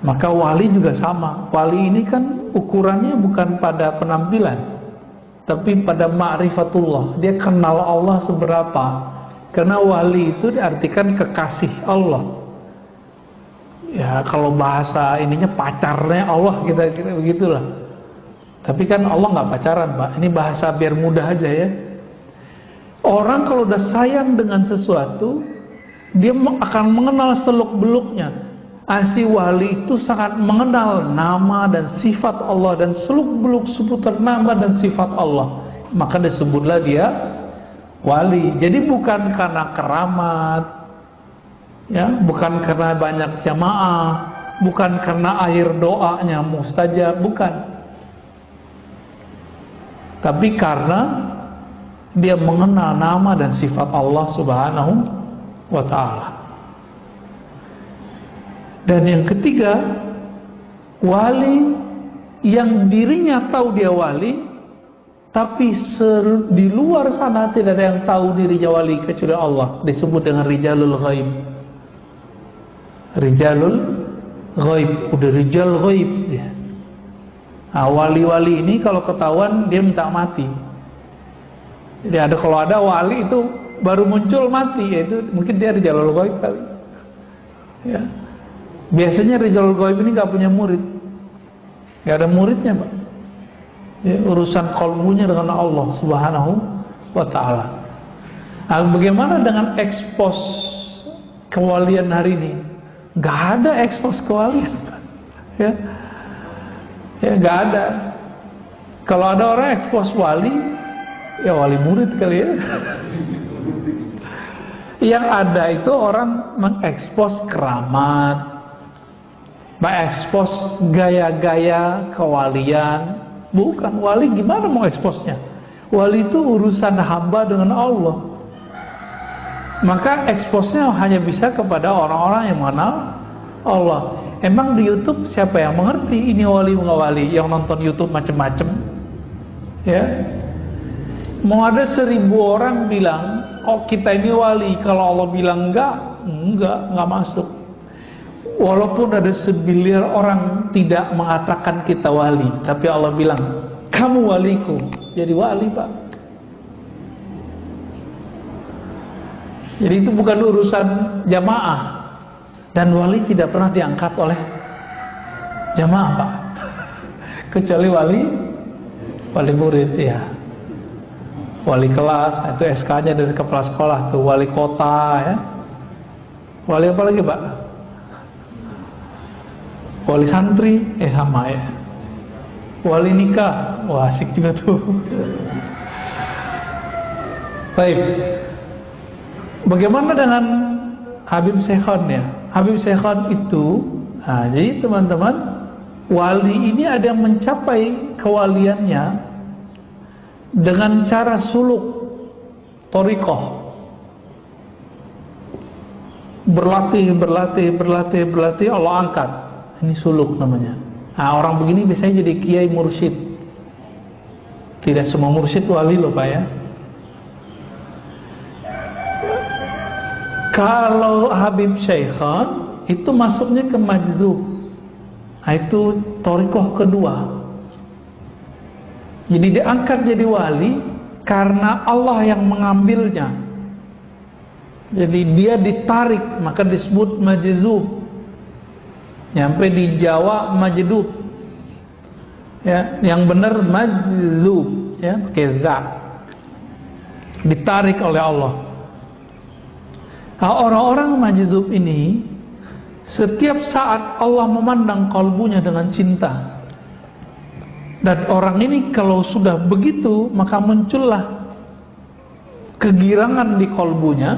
Maka wali juga sama. Wali ini kan ukurannya bukan pada penampilan, tapi pada ma'rifatullah. Dia kenal Allah seberapa. Karena wali itu diartikan kekasih Allah. Ya kalau bahasa ininya pacarnya Allah, kita begitulah. Tapi kan Allah nggak pacaran Pak. Ini bahasa biar mudah aja ya. Orang kalau udah sayang dengan sesuatu, dia akan mengenal seluk-beluknya. Si wali itu sangat mengenal nama dan sifat Allah dan seluk-beluk seputar nama dan sifat Allah. Maka disebutlah dia wali. Jadi bukan karena keramat, ya, bukan karena banyak jamaah, bukan karena air doanya mustajab, bukan. Tapi karena dia mengenal nama dan sifat Allah Subhanahu wa ta'ala. Dan yang ketiga, wali yang dirinya tahu dia wali, tapi di luar sana tidak ada yang tahu dirinya wali kecuali Allah. Disebut dengan rijalul ghaib. Rijalul ghaib, udah rijal ghaib ya. Nah, wali-wali ini kalau ketahuan dia minta mati. Jadi kalau ada wali itu baru muncul mati, yaitu mungkin dia rijalul ghaib kali. Ya. Biasanya rijalul ghaib ini nggak punya murid, nggak ada muridnya, Pak. Ya, urusan qalbunya dengan Allah Subhanahu wa ta'ala. Nah, bagaimana dengan ekspos kewalian hari ini? Gak ada ekspos kewalian, ya, ya gak ada. Kalau ada orang ekspos wali, ya wali murid kali ya. Yang ada itu orang mengekspos keramat, mengekspos gaya-gaya kewalian. Bukan, wali gimana mau eksposnya? Wali itu urusan hamba dengan Allah. Maka eksposnya hanya bisa kepada orang-orang yang mengenal Allah. Emang di YouTube siapa yang mengerti ini wali bukan wali? Yang nonton YouTube macam-macam, ya. Mau ada 1000 orang bilang, oh kita ini wali. Kalau Allah bilang enggak masuk. Walaupun ada 1 miliar orang tidak mengatakan kita wali, tapi Allah bilang, kamu waliku, jadi wali, Pak. Jadi itu bukan urusan jamaah. Dan wali tidak pernah diangkat oleh jamaah, Pak. Kecuali wali murid, ya. Wali kelas, itu SK-nya dari kepala sekolah, tuh wali kota, ya. Wali apa lagi, Pak? Wali santri, sama ya. Wali nikah, wah asik juga tuh. Baik. Bagaimana dengan Habib Syekhon ya? Habib Syekhon itu, jadi teman-teman, wali ini ada yang mencapai kewaliannya dengan cara suluk, thariqah. Berlatih, Allah angkat. Ini suluk namanya. Nah, orang begini biasanya jadi kiai mursyid. Tidak semua mursyid wali loh, Pak ya. Kalau Habib Syekhon itu masuknya ke majdzub. Nah, itu thariqah kedua. Jadi diangkat jadi wali karena Allah yang mengambilnya. Jadi dia ditarik, maka disebut majdzub. Nyampe di Jawa majdub, ya, yang benar majdzub, ya, pakai za, ditarik oleh Allah. Nah, orang-orang majdzub ini setiap saat Allah memandang kalbunya dengan cinta, dan orang ini kalau sudah begitu maka muncullah kegirangan di kalbunya.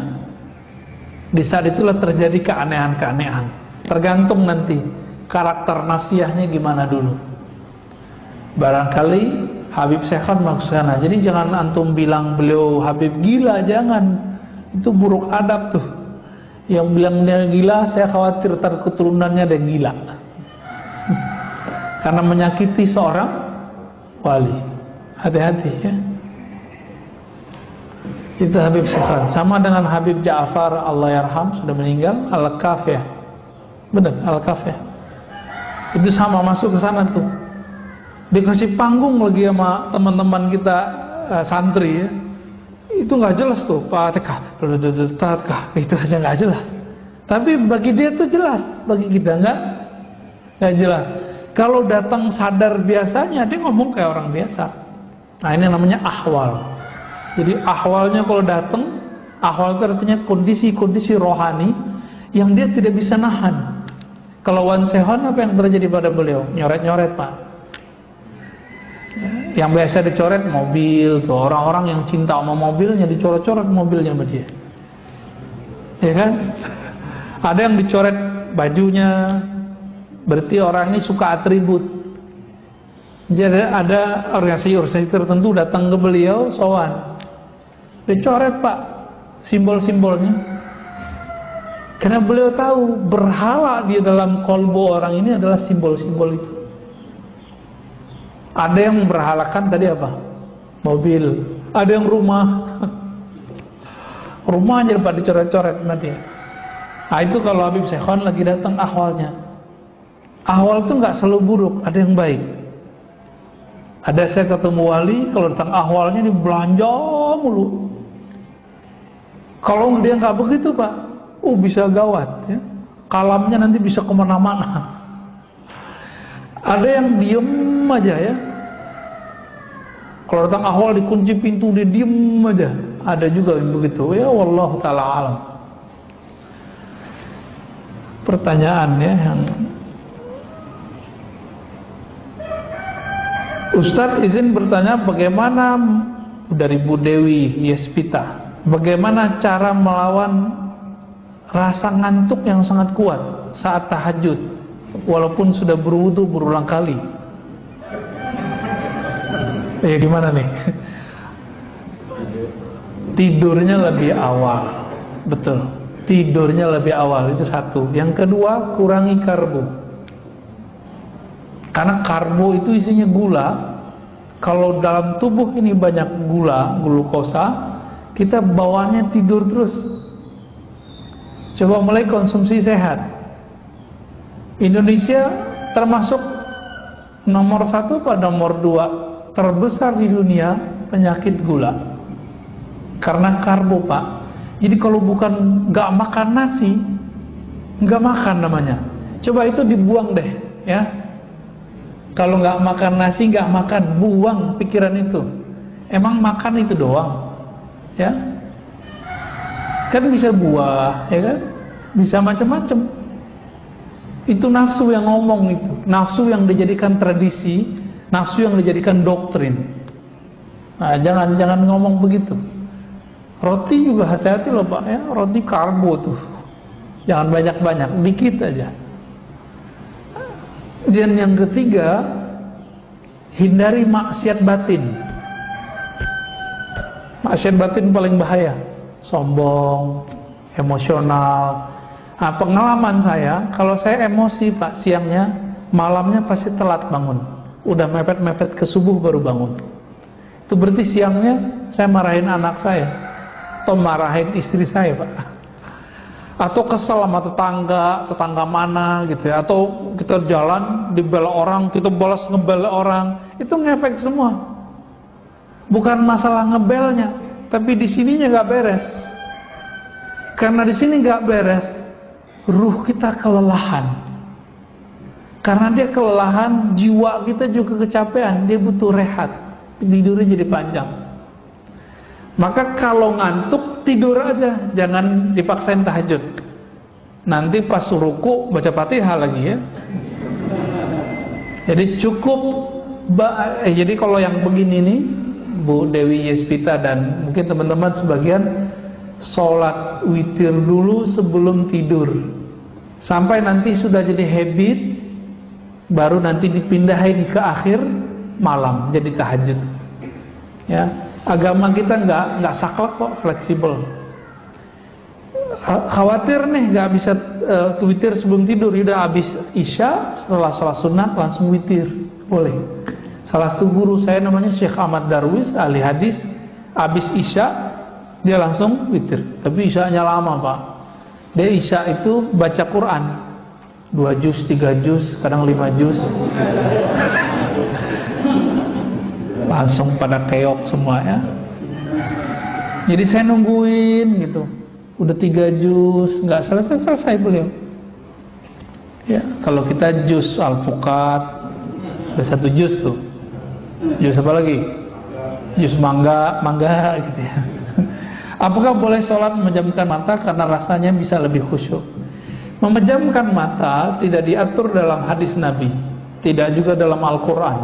Di saat itulah terjadi keanehan-keanehan. Tergantung nanti karakter nasiahnya gimana dulu. Barangkali Habib Syekhon masuk sana. Jadi jangan antum bilang beliau Habib gila, jangan. Itu buruk adab tuh. Yang bilang dia gila, saya khawatir keturunannya ada gila. Karena menyakiti seorang wali. Hati-hati ya. Itu Habib Syekhon. Sama dengan Habib Ja'far Allahyarham, sudah meninggal, Al-Kafiyah. Benar, Al-Kafiyah. Itu sama, masuk ke sana tuh. Dikasih panggung lagi sama teman-teman kita santri ya. Itu nggak jelas tuh, Fatihah, itu aja nggak jelas. Tapi bagi dia tuh jelas, bagi kita nggak jelas. Kalau datang sadar biasanya dia ngomong kayak orang biasa. Nah, ini namanya ahwal. Jadi ahwalnya kalau datang, ahwal itu artinya kondisi-kondisi rohani yang dia tidak bisa nahan. Kalau Wan Sehon apa yang terjadi pada beliau? Nyoret-nyoret, Pak. Yang biasa dicoret mobil tuh, orang-orang yang cinta sama mobilnya dicoret-coret mobilnya sama dia. Ya kan? Ada yang dicoret bajunya, berarti orang ini suka atribut. Jadi ada organisasi tertentu datang ke beliau sowan, dicoret Pak simbol-simbolnya, karena beliau tahu berhala di dalam kolbu orang ini adalah simbol-simbol itu. Ada yang berhalakan tadi apa? Mobil. Ada yang rumah. Rumahnya Pak dicoret-coret nanti. Nah itu kalau Habib Syekhon lagi datang ahwalnya. Ahwal itu nggak selalu buruk, ada yang baik. Ada saya ketemu wali, kalau datang ahwalnya ini belanja mulu. Kalau dia nggak begitu Pak, bisa gawat ya. Kalamnya nanti bisa kemana-mana. Ada yang diem aja ya. Kalau datang ahwal dikunci pintu dia diem aja. Ada juga yang begitu ya. Wallahu ta'ala alam. Pertanyaannya yang Ustadz izin bertanya, bagaimana dari Bu Dewi Yespita, bagaimana cara melawan rasa ngantuk yang sangat kuat saat tahajud walaupun sudah berwudu berulang kali? Ya gimana nih? Tidurnya lebih awal. Betul, tidurnya lebih awal, itu satu. Yang kedua, kurangi karbo. Karena karbo itu isinya gula. Kalau dalam tubuh ini banyak gula, glukosa, kita bawaannya tidur terus. Coba mulai konsumsi sehat. Indonesia termasuk nomor 1 pada nomor 2 terbesar di dunia penyakit gula. Karena karbo Pak. Jadi kalau bukan nggak makan nasi, nggak makan namanya. Coba itu dibuang deh, ya. Kalau nggak makan nasi, nggak makan, buang pikiran itu. Emang makan itu doang, ya? Kan bisa buah, ya kan? Bisa macam-macam. Itu nafsu yang ngomong itu, nafsu yang dijadikan tradisi, nafsu yang dijadikan doktrin. Nah, jangan ngomong begitu. Roti juga hati-hati loh Pak ya, roti karbo tuh. Jangan banyak-banyak, dikit aja. Dan yang ketiga, hindari maksiat batin. Maksiat batin paling bahaya. Sombong, emosional. Nah, pengalaman saya, kalau saya emosi Pak siangnya, malamnya pasti telat bangun. Udah mepet-mepet ke subuh baru bangun. Itu berarti siangnya saya marahin anak saya, atau marahin istri saya Pak, atau kesel sama tetangga mana gitu ya, atau kita jalan dibela orang, kita balas ngebela orang, itu ngefek semua. Bukan masalah ngebelnya, tapi di sininya nggak beres. Karena di sini nggak beres, ruh kita kelelahan. Karena dia kelelahan, jiwa kita juga kecapean, dia butuh rehat, tidurnya jadi panjang. Maka kalau ngantuk, tidur aja, jangan dipaksain tahajud. Nanti pas ruku baca Fatihah lagi ya. Jadi cukup. Jadi kalau yang begini nih, Bu Dewi Yespita dan mungkin teman-teman sebagian, sholat witir dulu sebelum tidur, sampai nanti sudah jadi habit, baru nanti dipindahin ke akhir malam jadi tahajud. Ya. Agama kita nggak saklek kok, fleksibel. Khawatir nih nggak bisa witir sebelum tidur, udah habis isya, setelah sholat sunat langsung witir, boleh. Salah satu guru saya namanya Syekh Ahmad Darwis, ahli hadis, habis isya dia langsung witir. Tapi isyanya lama Pak. Dia isya itu baca Quran 2 juz, 3 juz, kadang 5 juz. Langsung pada keok semua ya. Jadi saya nungguin gitu. Udah 3 juz, nggak selesai beliau. Ya, kalau kita juz Al-Fuqat, udah 1 juz tuh. Juz apa lagi? Juz mangga gitu ya. Apakah boleh sholat memejamkan mata karena rasanya bisa lebih khusyuk? Memejamkan mata tidak diatur dalam hadis Nabi, tidak juga dalam Al-Quran.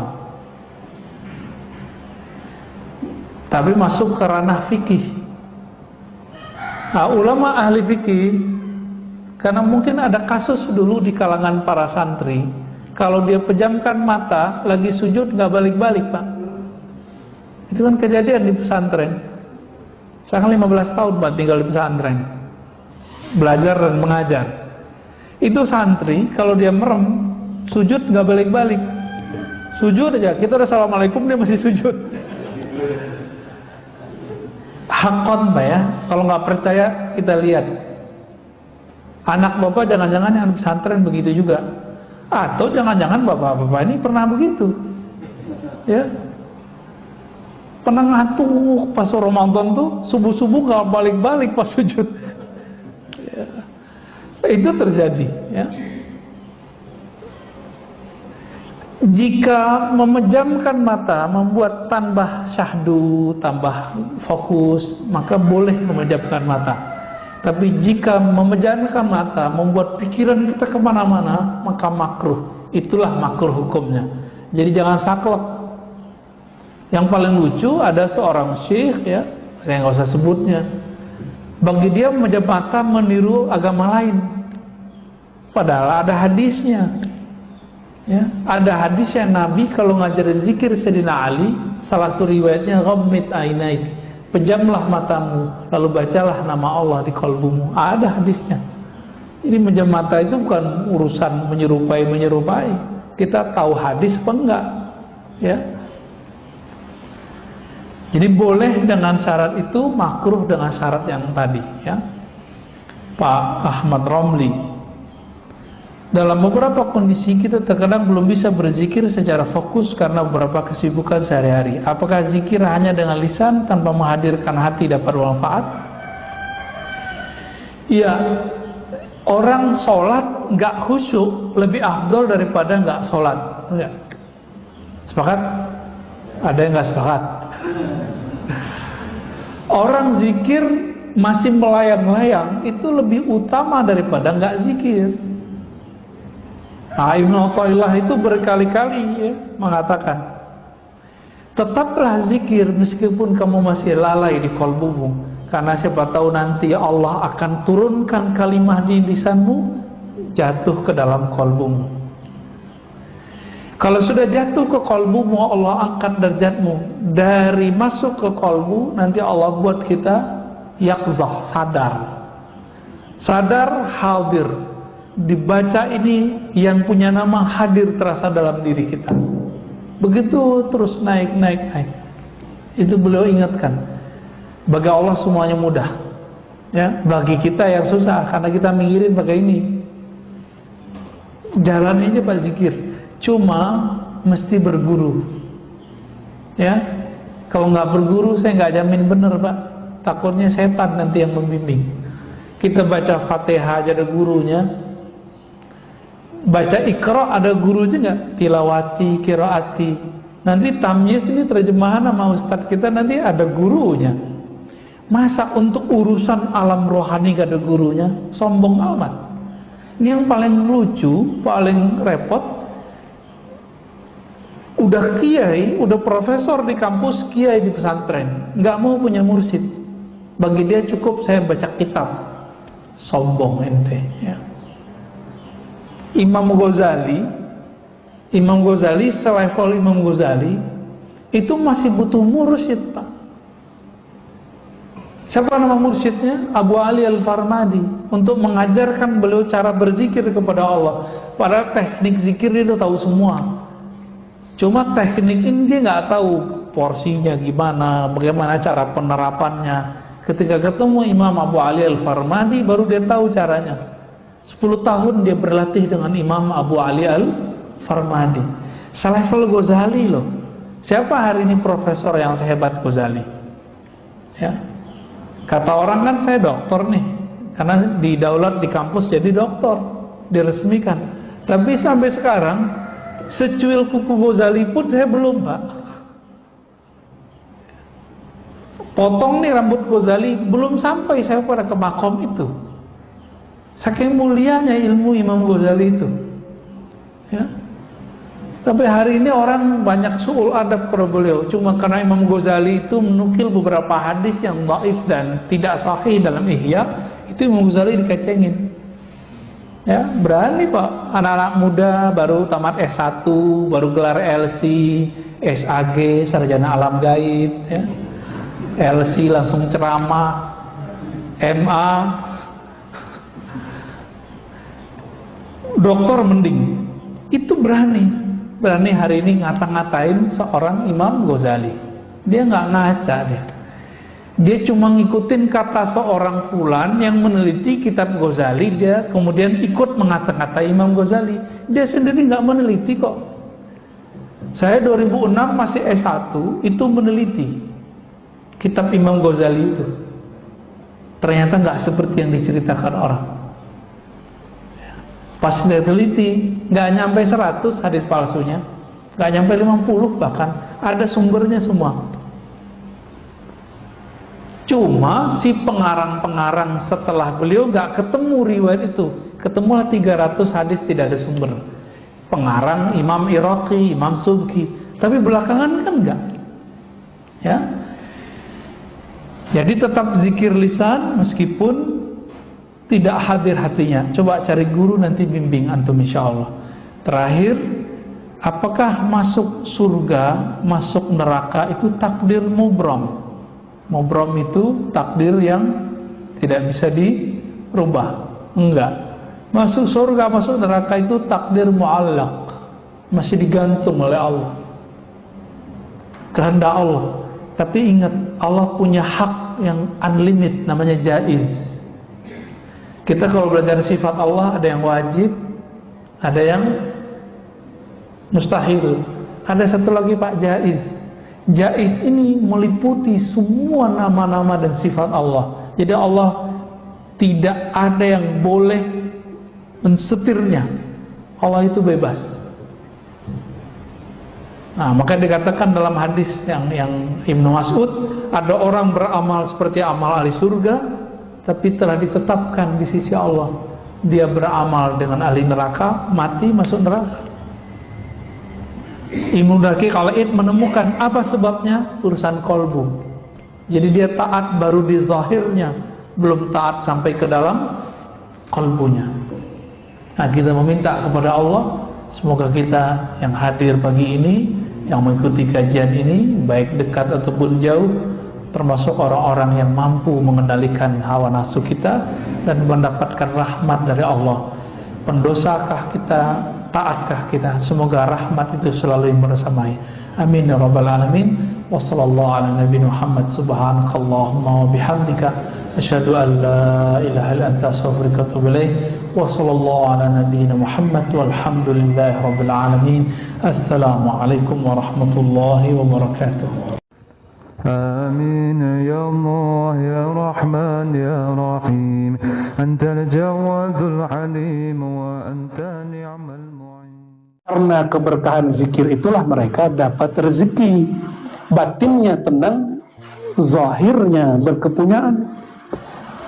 tapi masuk ke ranah fikih. Nah, ulama ahli fikih, karena mungkin ada kasus dulu di kalangan para santri, kalau dia pejamkan mata lagi sujud nggak balik-balik, Pak. Itu kan kejadian di pesantren. Saya kan 15 tahun Pak tinggal di pesantren, belajar dan mengajar. Itu santri kalau dia merem sujud nggak balik-balik, sujud aja. Kita udah assalamualaikum dia masih sujud. Hakon Pak ya. Kalau nggak percaya kita lihat. Anak bapak jangan-jangan yang pesantren begitu juga, atau jangan-jangan bapak-bapak ini pernah begitu, ya. Pernah ngantuk pas Ramadan tuh subuh-subuh nggak balik-balik pas sujud. Ya. Itu terjadi, ya. Jika memejamkan mata membuat tambah syahdu, tambah fokus, maka boleh memejamkan mata. Tapi jika memejamkan mata membuat pikiran kita kemana-mana, maka makruh. Itulah makruh hukumnya. Jadi jangan saklek. Yang paling lucu ada seorang syekh, ya, saya nggak usah sebutnya. Bagi dia memejam mata meniru agama lain. Padahal ada hadisnya. Ya, ada hadis yang Nabi kalau ngajarin zikir Sayyidina Ali, salah satu riwayatnya ghammid ainaik, pejamlah matamu lalu bacalah nama Allah di kalbumu. Ada hadisnya. Ini memejam mata itu bukan urusan menyerupai. Kita tahu hadis apa enggak, ya. Jadi boleh dengan syarat itu, makruh dengan syarat yang tadi, ya. Pak Ahmad Romli, dalam beberapa kondisi kita terkadang belum bisa berzikir secara fokus karena beberapa kesibukan sehari-hari. Apakah zikir hanya dengan lisan tanpa menghadirkan hati dapat bermanfaat? Iya, orang sholat nggak khusyuk lebih afdol daripada nggak sholat. Enggak. Sepakat? Ada yang nggak sepakat? Orang zikir masih melayang-layang itu lebih utama daripada nggak zikir. Nah, Ibnu Athaillah itu berkali-kali, ya, mengatakan, tetaplah zikir meskipun kamu masih lalai di kalbumu, karena siapa tahu nanti Allah akan turunkan kalimah di lisanmu jatuh ke dalam kalbumu. Kalau sudah jatuh ke kalbumu, Allah angkat derajatmu. Dari masuk ke kalbu, nanti Allah buat kita yaqzah, sadar, hadir. Dibaca ini yang punya nama hadir terasa dalam diri kita. Begitu terus naik. Itu beliau ingatkan. Bagi Allah semuanya mudah, ya. Bagi kita yang susah karena kita mikirin pakai ini. Jalan aja Pak zikir. Cuma mesti berguru, ya. Kalau nggak berguru saya nggak jamin bener Pak. Takutnya setan nanti yang membimbing. Kita baca Fatihah aja ada gurunya. Baca Iqra ada gurunya nggak? Tilawati, qiraati. Nanti tamyiz ini terjemahan sama ustadz kita nanti ada gurunya. Masa untuk urusan alam rohani gak ada gurunya? Sombong amat. Ini yang paling lucu, paling repot. Udah kiai, udah profesor di kampus, kiai di pesantren, nggak mau punya mursyid. Bagi dia cukup saya baca kitab. Sombong ente, ya. Imam Ghazali selevel Imam Ghazali itu masih butuh mursyid Pak. Siapa nama mursyidnya? Abu Ali Al-Farmadi, untuk mengajarkan beliau cara berzikir kepada Allah. Padahal teknik zikir dia udah tahu semua. Cuma teknik ini dia nggak tahu porsinya gimana, bagaimana cara penerapannya. Ketika ketemu Imam Abu Ali Al-Farmadi baru dia tahu caranya. 10 tahun dia berlatih dengan Imam Abu Ali Al-Farmadi. Selevel Ghazali loh. Siapa hari ini profesor yang sehebat Ghazali? Ya. Kata orang kan saya doktor nih, karena didaulat di kampus jadi doktor, diresmikan. Tapi sampai sekarang secuil kuku Ghazali pun saya belum Pak. Potong nih rambut Ghazali belum sampai saya pada ke makom itu. Saking mulianya ilmu Imam Ghazali itu, ya. Sampai hari ini orang banyak su'ul adab kepada beliau. Cuma karena Imam Ghazali itu menukil beberapa hadis yang dhaif dan tidak sahih dalam Ihya, itu Imam Ghazali dikecengin. Ya, berani Pak, anak-anak muda baru tamat S1, baru gelar LC, SAG, sarjana alam gaib, ya. LC langsung ceramah, MA, doktor mending. Itu berani hari ini ngata-ngatain seorang Imam Ghazali. Dia nggak ngaca dia cuma ngikutin kata seorang fulan yang meneliti kitab Ghazali, dia kemudian ikut mengata-ngatai Imam Ghazali. Dia sendiri nggak meneliti kok. Saya 2006 masih S1 itu meneliti kitab Imam Ghazali itu. Ternyata nggak seperti yang diceritakan orang. Pas dia teliti, nggak nyampe 100 hadis palsunya, nggak nyampe 50 bahkan, ada sumbernya semua. Cuma si pengarang-pengarang setelah beliau nggak ketemu riwayat itu, ketemulah 300 hadis tidak ada sumber. Pengarang Imam Iraqi, Imam Subki, tapi belakangan kan enggak. Ya, jadi tetap zikir lisan meskipun tidak hadir hatinya. Coba cari guru nanti bimbing antum insyaallah. Terakhir, apakah masuk surga, masuk neraka itu takdir mubram? Mubram itu takdir yang tidak bisa dirubah. Enggak. Masuk surga, masuk neraka itu takdir mu'allaq, masih digantung oleh Allah, kehendak Allah. Tapi ingat, Allah punya hak yang unlimited, namanya jaiz. Kita kalau belajar sifat Allah, ada yang wajib, ada yang mustahil, ada satu lagi Pak, jaiz. Jaiz ini meliputi semua nama-nama dan sifat Allah. Jadi Allah tidak ada yang boleh mensetirnya. Allah itu bebas. Nah, maka dikatakan dalam hadis yang Ibnu Mas'ud, ada orang beramal seperti amal ahli surga, tapi telah ditetapkan di sisi Allah dia beramal dengan ahli neraka, mati masuk neraka. Ibnu Daqiq Al-Id menemukan apa sebabnya, urusan kolbu. Jadi dia taat baru di zahirnya, belum taat sampai ke dalam kolbunya. Nah, kita meminta kepada Allah, semoga kita yang hadir pagi ini, yang mengikuti kajian ini, baik dekat ataupun jauh, termasuk orang-orang yang mampu mengendalikan hawa nafsu kita dan mendapatkan rahmat dari Allah. Pendosakah kita, taatkah kita? Semoga rahmat itu selalu bersamai. Amin ya rabbal alamin. Wa sallallahu ala nabiyina Muhammad, subhanakallahumma wa bihamdika, asyhadu an la ilaha illa anta, astaghfiruka wa atubu ilaik. Wa sallallahu ala nabiyina Muhammad walhamdulillahi rabbil alamin. Assalamu alaikum warahmatullahi wabarakatuh. آمين يا الله يا رحمن يا رحيم أنت الجواد الحليم وأنت نعم المعين. Karena keberkahan zikir itulah mereka dapat rezeki, batinnya tenang, zahirnya berkepunyaan.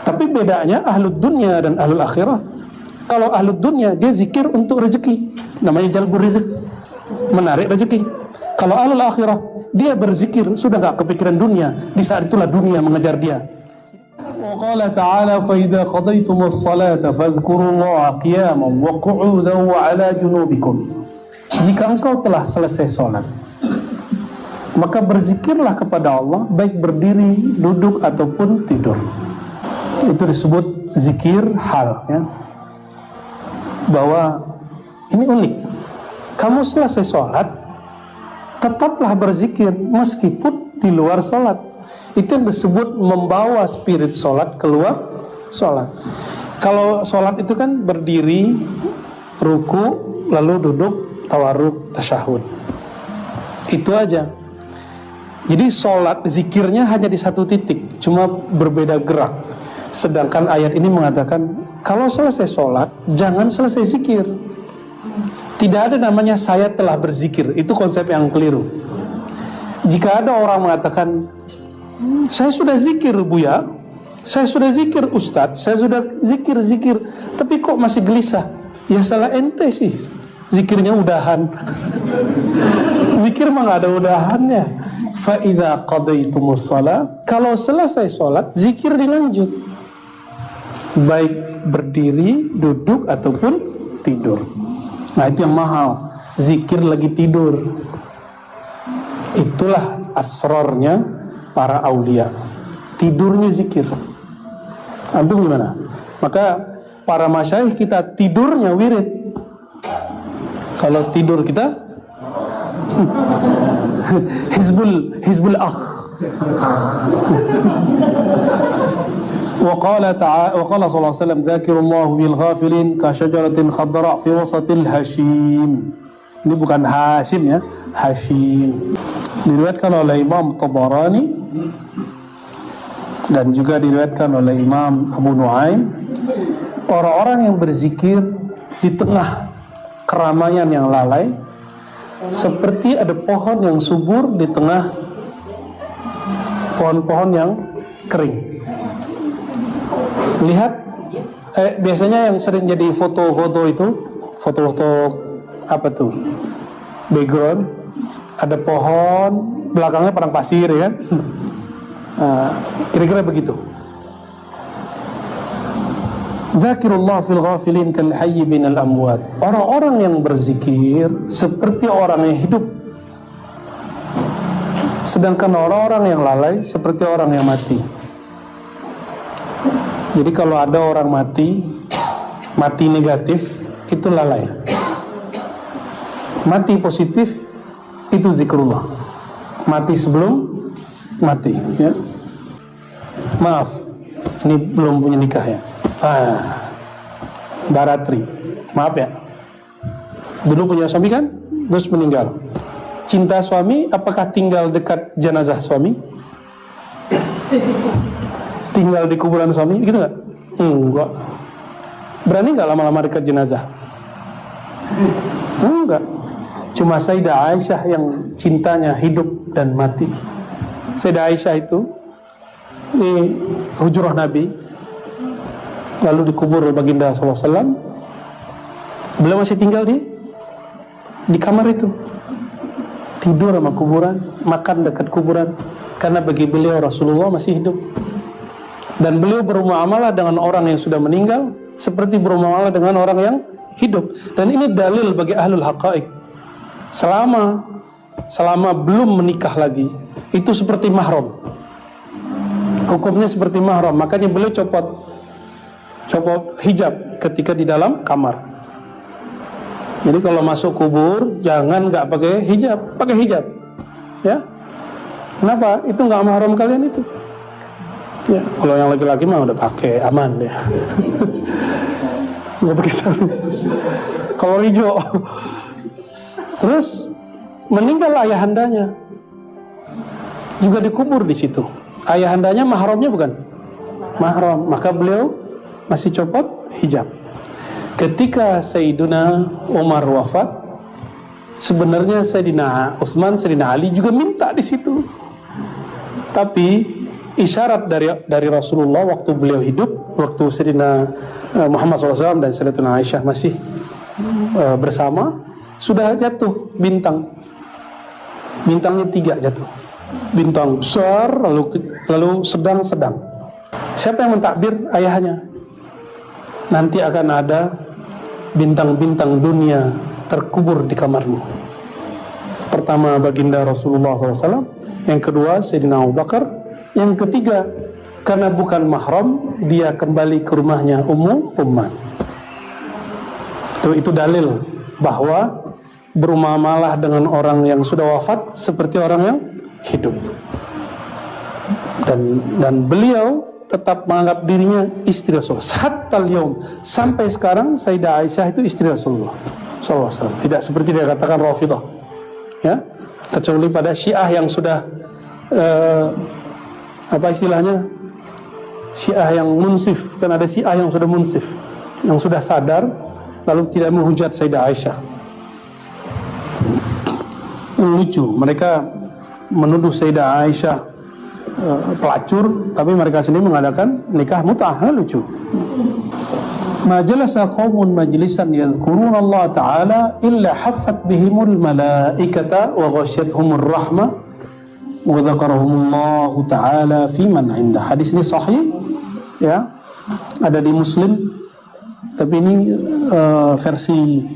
Tapi bedanya ahlud dunya dan ahlul akhirah. Kalau ahlud dunya dia zikir untuk rezeki, namanya jalbur rizq, menarik rezeki. Kalau ahlul akhirah dia berzikir sudah gak kepikiran dunia, di saat itulah dunia mengejar dia. Wa qala ta'ala fa idza qadaytumus salata fadhkurullaha qiyaman wa qu'udan wa 'ala junubikum. Jika engkau telah selesai salat, maka berzikirlah kepada Allah baik berdiri, duduk ataupun tidur. Itu disebut zikir hal, ya. Bahwa ini unik. Kamu selesai salat, tetaplah berzikir meskipun di luar sholat. Itu yang disebut membawa spirit sholat keluar sholat. Kalau sholat itu kan berdiri, ruku, lalu duduk, tawarruk, tasyahud. Itu aja. Jadi sholat zikirnya hanya di satu titik, cuma berbeda gerak. Sedangkan ayat ini mengatakan kalau selesai sholat jangan selesai zikir. Tidak ada namanya saya telah berzikir. Itu konsep yang keliru. Jika ada orang mengatakan saya sudah zikir Buya, saya sudah zikir Ustadz, saya sudah zikir, tapi kok masih gelisah, ya salah ente sih. zikirnya udahan. Zikir mah nggak ada udahannya. Fa idza qadaitumus shalah, kalau selesai sholat zikir dilanjut, baik berdiri, duduk ataupun tidur. Nah itu yang mahal, zikir lagi tidur. Itulah asrornya para aulia, tidurnya zikir. Antum gimana? Maka para masyayikh kita tidurnya wirid. Kalau tidur kita hizbul akh. وقال sallallahu alaihi wasallam dzakirullahu bil ghafilin ka syajaratin khadra fi wasatil hashim. Ini bukan Hashim ya, Hashim. Diriwayatkan oleh Imam Tabarani dan juga diriwayatkan oleh Imam Abu Nuaim, orang-orang yang berzikir di tengah keramaian yang lalai seperti ada pohon yang subur di tengah pohon-pohon yang kering. Lihat, biasanya yang sering jadi foto-foto itu, foto-foto apa tuh? Background, ada pohon, belakangnya padang pasir, ya kan? Kira-kira begitu. Zakirullah fil ghafilin kal hayy binal amwat. Orang-orang yang berzikir seperti orang yang hidup, sedangkan orang-orang yang lalai seperti orang yang mati. Jadi kalau ada orang mati negatif, itu lalai. Mati positif, itu zikrullah. Mati sebelum mati, ya. Maaf, ini belum punya nikah ya. Baratri, maaf ya. Dulu punya suami kan, terus meninggal. Cinta suami, apakah tinggal dekat jenazah suami? Tinggal di kuburan suami, gitu nggak? Enggak. Berani nggak lama-lama dekat jenazah? Enggak. Cuma Sayyidah Aisyah yang cintanya hidup dan mati. Sayyidah Aisyah itu di hujrah Nabi, lalu dikubur oleh baginda SAW. Beliau masih tinggal di kamar itu, tidur sama kuburan, makan dekat kuburan, karena bagi beliau Rasulullah masih hidup. Dan beliau bermuamalah dengan orang yang sudah meninggal seperti bermuamalah dengan orang yang hidup. Dan ini dalil bagi ahlul haqaiq. Selama belum menikah lagi, itu seperti mahram. Hukumnya seperti mahram. Makanya beliau copot hijab ketika di dalam kamar. Jadi kalau masuk kubur jangan nggak pakai hijab, ya. Kenapa? Itu nggak mahram kalian itu. Ya, kalau yang laki-laki mah udah pakai, aman deh. Nggak pakai sarung. Kalau hijau. Terus meninggal ayahandanya, juga dikubur di situ. Ayahandanya mahramnya bukan? Mahram. Maka beliau masih copot hijab. Ketika Sayyidina Umar wafat, sebenarnya Sayyidina Utsman, Sayyidina Ali juga minta di situ. Tapi isyarat dari Rasulullah waktu beliau hidup, waktu Sayyidina Muhammad SAW dan Sayyidatina Aisyah masih bersama, sudah jatuh bintang. Bintangnya 3 jatuh. Bintang besar, lalu sedang-sedang. Siapa yang mentakbir? Ayahnya. Nanti akan ada bintang-bintang dunia terkubur di kamarmu. Pertama baginda Rasulullah SAW, yang kedua Sayyidina Abu Bakar, yang ketiga karena bukan mahram dia kembali ke rumahnya Ummu Umman. Itu dalil bahwa bermuamalah dengan orang yang sudah wafat seperti orang yang hidup. Dan beliau tetap menganggap dirinya istri Rasulullah. Hatta al-yaum, sampai sekarang Sayyidah Aisyah itu istri Rasulullah SAW. Tidak seperti dia katakan Rafidah, ya, kecuali pada Syiah yang sudah apa istilahnya, Syiah yang munsif. Kan ada Syiah yang sudah munsif, yang sudah sadar lalu tidak menghujat Sayyidah Aisyah. Lucu, mereka menuduh Sayyidah Aisyah pelacur, tapi mereka sendiri mengadakan nikah mut'ah. Lucu. Ma jalasa qaumun majlisan yadhkuruna Allah Ta'ala illa haffat bihimul malaikata wa ghasyiyatuhumur rahmah wa dzakarahumullahu Ta'ala fi man 'inda. Hadis ini sahih, ya, ada di Muslim, tapi ini versi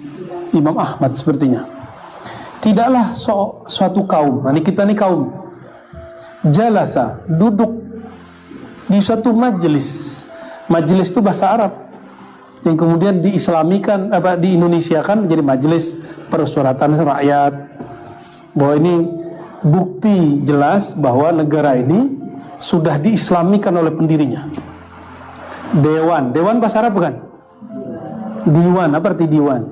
Imam Ahmad sepertinya. Tidaklah suatu kaum, ini kita nih kaum, jalasa, duduk di suatu majelis. Majelis itu bahasa Arab yang kemudian diislamikan, diindonesiakan menjadi majelis persuratan rakyat. Bahwa ini bukti jelas bahwa negara ini sudah diislamikan oleh pendirinya. Dewan bahasa Arab bukan? Diwan, apa arti diwan?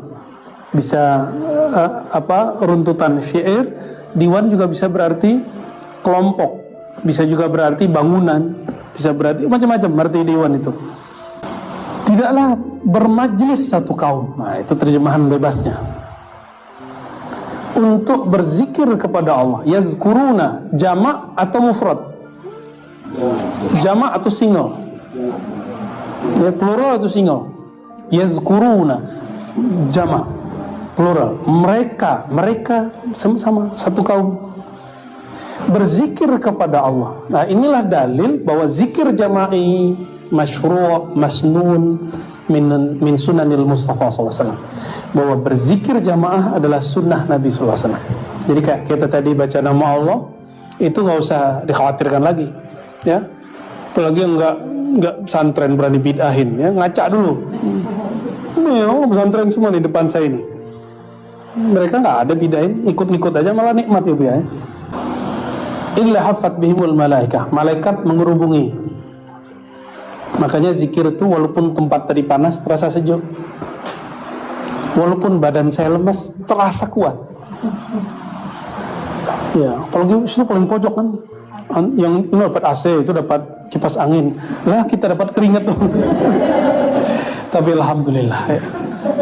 Bisa runtutan syair. Diwan juga bisa berarti kelompok, bisa juga berarti bangunan, bisa berarti macam-macam arti diwan itu. Tidaklah bermajlis satu kaum. Nah, itu terjemahan bebasnya. Untuk berzikir kepada Allah. Yazkuruna, jamak atau mufrad? Jamak atau single? Ya, plural atau single? Yazkuruna, jamak, plural. Mereka sama-sama satu kaum berzikir kepada Allah. Nah, inilah dalil bahwa zikir jama'i masyru', masnun min sunanil Mustafa SAW. Bahwa berzikir jamaah adalah sunnah Nabi SAW. Jadi kayak kita tadi baca nama Allah, itu nggak usah dikhawatirkan lagi, ya. Apalagi nggak pesantren berani bid'ahin, ya, ngaca dulu. Pesantren semua di depan saya ini. Mereka nggak ada bid'ahin, ikut-ikut aja malah nikmat ya. Illa hafat bihimul malaikah, malaikat mengerubungi. Makanya zikir itu walaupun tempat tadi panas terasa sejuk, walaupun badan saya lemas terasa kuat. Ya, apalagi itu paling pojok kan, yang ini dapat AC, itu dapat kipas angin, lah kita dapat keringat tuh. Tapi alhamdulillah, ya,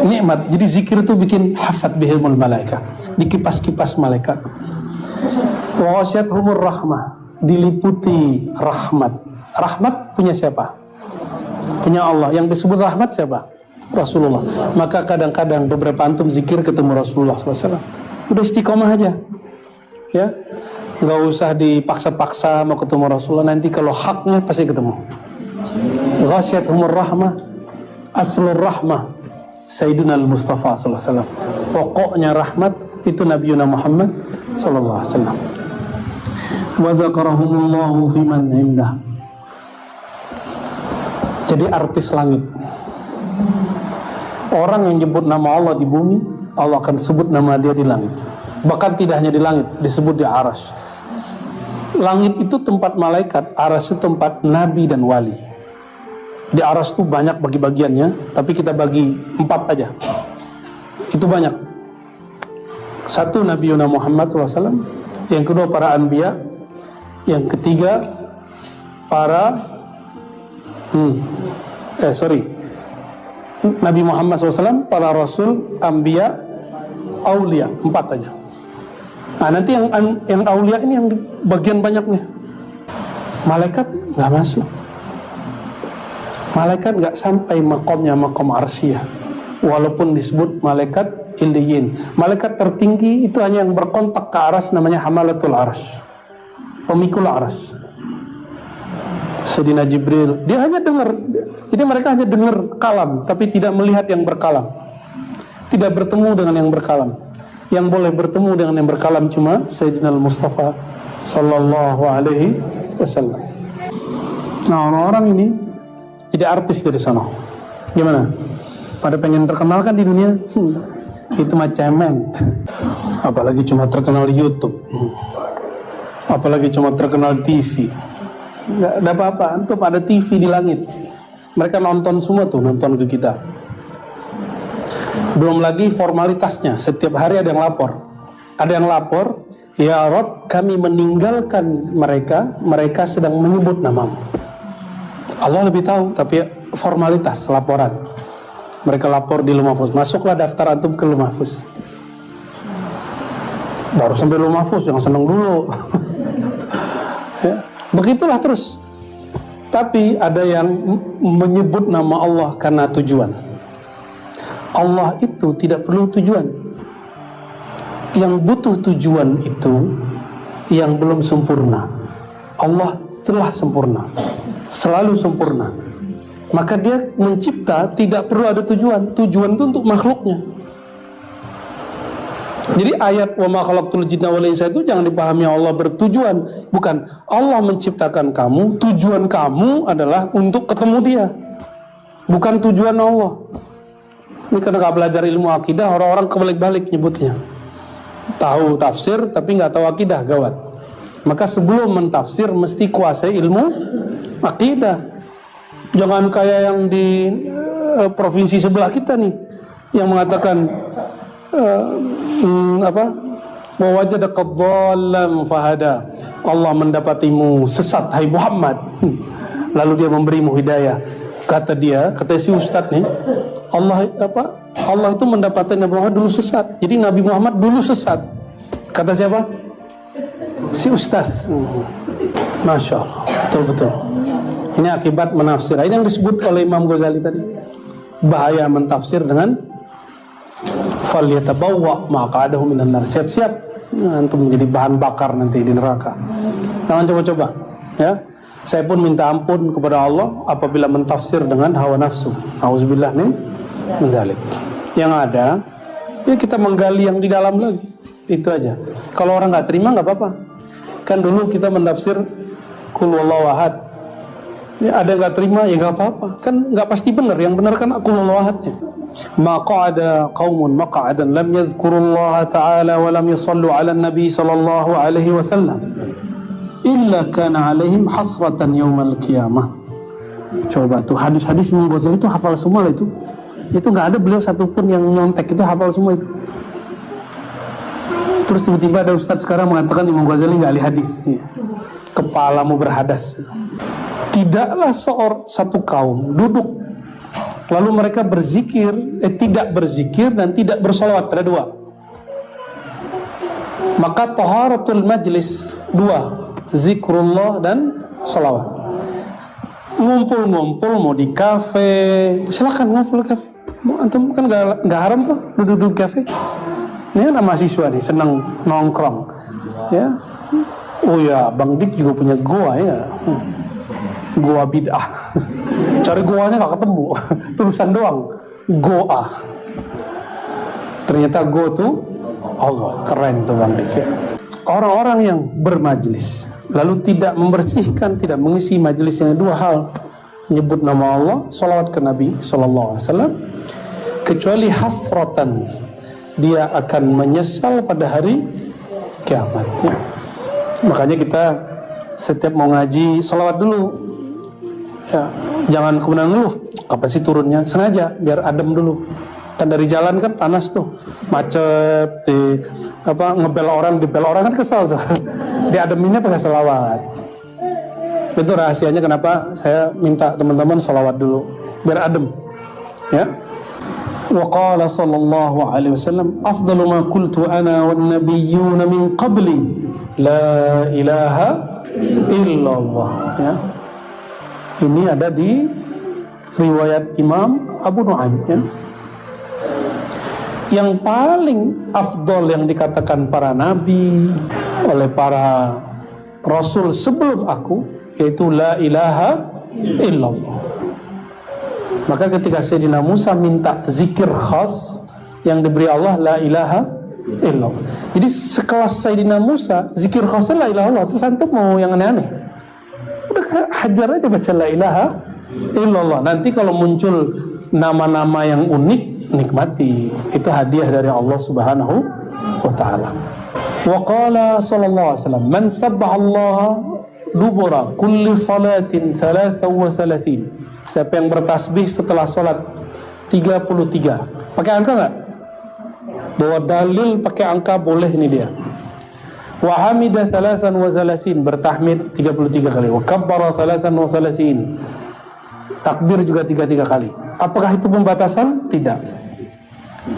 nikmat. Jadi zikir itu bikin hafat bihimul malaikah, dikipas-kipas malaikat. Wa ghasyiyatuhumur rahmah, diliputi rahmat. Rahmat punya siapa? Punya Allah. Yang disebut rahmat siapa? Rasulullah. Maka kadang-kadang beberapa antum zikir ketemu Rasulullah SAW, udah istiqomah aja, ya, nggak usah dipaksa-paksa mau ketemu Rasulullah. Nanti kalau haknya pasti ketemu. Ghasyiyatuhumur rahmah, aslur rahmah Sayyidina Mustafa SAW. Pokoknya rahmat itu Nabiuna Muhammad SAW. Wa dzakarahumullahu fi man 'indah. Jadi artis langit. Orang yang nyebut nama Allah di bumi, Allah akan sebut nama dia di langit. Bahkan tidak hanya di langit, disebut di arsy. Langit itu tempat malaikat, arsy itu tempat nabi dan wali. Di arsy itu banyak bagi-bagiannya, tapi kita bagi 4 aja. Itu banyak. 1 Nabiuna Muhammad SAW, yang kedua para anbiya, yang ketiga para Nabi Muhammad SAW, para rasul, anbiya, aulia, 4 aja. Nah, nanti yang aulia ini yang bagian banyaknya. Malaikat nggak masuk. Malaikat nggak sampai makomnya makom arsyah, walaupun disebut malaikat Iliyin. Malaikat tertinggi itu hanya yang berkontak ke arsy, namanya hamalatul arsy, pemikul arsy. Sayyidina Jibril, dia hanya dengar. Jadi mereka hanya dengar kalam, tapi tidak melihat yang berkalam, tidak bertemu dengan yang berkalam. Yang boleh bertemu dengan yang berkalam cuma Sayyidina Mustafa Sallallahu Alaihi Wasallam. Nah, orang-orang ini jadi artis dari sana. Gimana? Pada pengen terkenal kan di dunia? Itu macam apalagi cuma terkenal di YouTube, apalagi cuma terkenal TV. Nggak ada apa-apa, antum ada TV di langit, mereka nonton semua tuh, nonton ke kita. Belum lagi formalitasnya, setiap hari ada yang lapor, ya Rob, kami meninggalkan mereka sedang menyebut namamu. Allah lebih tahu, tapi formalitas laporan. Mereka lapor di Lumafus, masuklah daftar antum ke Lumafus. Baru sampai Lumafus, jangan seneng dulu. Ya, begitulah terus. Tapi ada yang menyebut nama Allah karena tujuan. Allah itu tidak perlu tujuan. Yang butuh tujuan itu yang belum sempurna. Allah telah sempurna, selalu sempurna. Maka dia mencipta tidak perlu ada tujuan. Tujuan itu untuk makhluknya. Jadi ayat wa ma khalaqtul jinna wal insa itu jangan dipahami Allah bertujuan. Bukan, Allah menciptakan kamu, tujuan kamu adalah untuk ketemu dia, bukan tujuan Allah. Ini karena gak belajar ilmu akidah, orang-orang kebalik-balik nyebutnya. Tahu tafsir tapi gak tahu akidah, gawat. Maka sebelum mentafsir mesti kuasai ilmu akidah. Jangan kayak yang di provinsi sebelah kita nih, yang mengatakan wa wajadaka dhallan fahada. Allah mendapatimu sesat hai Muhammad, lalu dia memberimu hidayah. Kata si ustadz nih, Allah itu mendapati Nabi Muhammad dulu sesat. Jadi Nabi Muhammad dulu sesat. Kata siapa? Si ustaz. Masya Allah, betul-betul. Ini akibat menafsir. Ini yang disebut oleh Imam Ghazali tadi. Bahaya mentafsir dengan falyatabawwa maq'adahu minan nar. Siap-siap untuk menjadi bahan bakar nanti di neraka. Jangan coba-coba, ya. Saya pun minta ampun kepada Allah apabila mentafsir dengan hawa nafsu. Auzubillah min dzalik. Yang ada, ya kita menggali yang di dalam lagi. Itu aja. Kalau orang nggak terima nggak apa-apa. Kan dulu kita menafsir Qul huwallahu ahad. Ya, ada nggak terima ya nggak apa-apa. Kan nggak pasti benar. Yang benar kan Qul huwallahu ahadnya. Maq'ada qaumun maq'adan lam yadhkurullaha ta'ala wa lam yusallu 'ala an-nabi sallallahu alaihi wasallam illa kana 'alaihim hasratan yaumal qiyamah. Coba tuh hadis-hadis Imam Ghazali itu hafal semua itu. Itu nggak ada beliau satupun yang nyontek, itu hafal semua itu. Terus tiba-tiba ada ustadz sekarang mengatakan Imam Ghazali nggak ahli hadis. Ya. Kepalamu berhadas. Tidaklah satu kaum duduk lalu mereka berzikir, tidak berzikir dan tidak bersolawat, ada dua. Maka taharatul majlis dua, zikrullah dan solawat. Ngumpul-ngumpul mau di kafe, silakan ngumpul di kafe. Antum kan nggak haram tuh duduk-duduk kafe. Ini anak mahasiswa nih senang nongkrong, ya. Oh ya, Bang Dik juga punya goa ya. Goa bid'ah. Cari goanya gak ketemu. Tulisan doang goa. Ternyata go tuh Allah. Keren tuh Bang Dik ya. Orang-orang yang bermajlis lalu tidak membersihkan, tidak mengisi majlisnya, dua hal: menyebut nama Allah, salawat ke Nabi sallallahu alaihi wasallam, kecuali hasratan, dia akan menyesal pada hari kiamat ya. Makanya kita setiap mau ngaji salawat dulu ya, jangan kemudian ngeluh kapan sih turunnya, sengaja biar adem dulu. Kan dari jalan kan panas tuh, macet, ngebel orang kan kesal tuh. Diademinnya pakai salawat. Itu rahasianya kenapa saya minta teman-teman salawat dulu biar adem ya. Wa qala sallallahu alaihi wasallam afdalu ma qultu ana wan nabiyyun min qabli la ilaha illallah ya. Ini ada di riwayat Imam Abu Nu'aim ya. Yang paling afdol yang dikatakan para nabi oleh para rasul sebelum aku yaitu la ilaha illallah. Maka ketika Sayyidina Musa minta zikir khas yang diberi Allah la ilaha illallah. Jadi sekelas Sayyidina Musa zikir khasnya la ilaha illallah. Terus antum mau yang aneh-aneh, udah hajar aja baca la ilaha illallah. Nanti kalau muncul nama-nama yang unik, nikmati. Itu hadiah dari Allah Subhanahu wa ta'ala. Wa qala sallallahu alaihi wasallam man sabbaha Allah dubura kulli salatin 33. Siapa yang bertasbih setelah salat 33. Pakai angka enggak? Bawa dalil pakai angka boleh, ini dia. Wa hamida 33, bertahmid 33 kali. Wa kabbara 33. Takbir juga 33 kali. Apakah itu pembatasan? Tidak.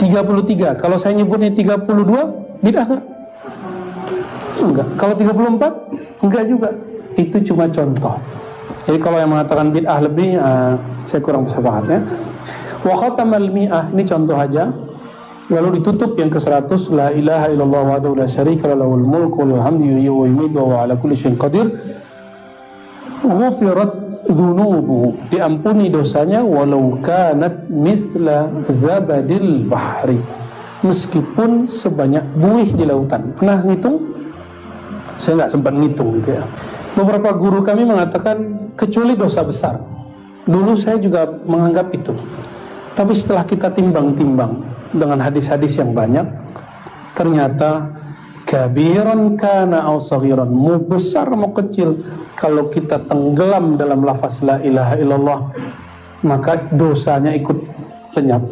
33. Kalau saya nyebutnya 32, bid'ah enggak? Enggak. Kalau 34, enggak juga. Itu cuma contoh. Jadi kalau yang mengatakan bid'ah lebih, saya kurang sepakat ya. Wa khatamal mi'ah, ini contoh aja. Lalu ditutup yang ke-100, la ilaha illallah wahdahu la syarika lahul mulku wa lahul hamdu yuhyi wa yumiitu wa huwa ala kulli syai'in qadir. Ghufirat dzunubuhu, diampuni dosanya walau kanat misla zabadil bahri, meskipun sebanyak buih di lautan. Pernah ngitung? Saya nggak sempat ngitung gitu ya. Beberapa guru kami mengatakan kecuali dosa besar. Dulu saya juga menganggap itu. Tapi setelah kita timbang-timbang dengan hadis-hadis yang banyak, ternyata kabiran kana aw saghiran, mau besar mau kecil, kalau kita tenggelam dalam lafaz la ilaha illallah, maka dosanya ikut lenyap.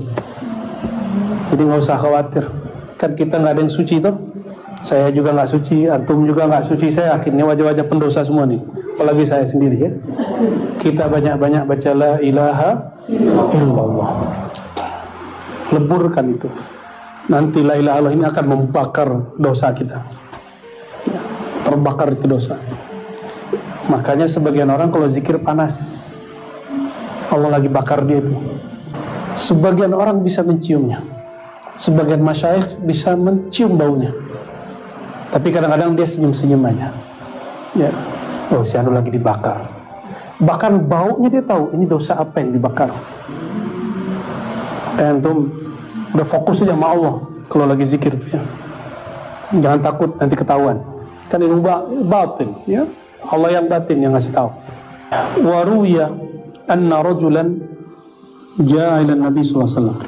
Jadi nggak usah khawatir. Kan kita nggak ada yang suci tuh. Saya juga nggak suci, antum juga nggak suci. Saya yakin ini wajah-wajah pendosa semua nih. Apalagi saya sendiri ya. Kita banyak-banyak baca la ilaha illallah. Leburkan itu. Nanti la ilaha illallah ini akan membakar dosa kita. Terbakar itu dosa. Makanya sebagian orang kalau zikir panas, Allah lagi bakar dia itu. Sebagian orang bisa menciumnya. Sebagian masyayikh bisa mencium baunya. Tapi kadang-kadang dia senyum-senyum aja. Ya, oh si anu lagi dibakar. Bahkan baunya dia tahu ini dosa apa yang dibakar. Antum udah fokus aja sama Allah kalau lagi zikir itu ya. Jangan takut nanti ketahuan. Kan ini batin, ya. Allah yang batin yang ngasih tahu. Wa ruwiya anna rajulan jaa ila Nabi sallallahu alaihi wasallam.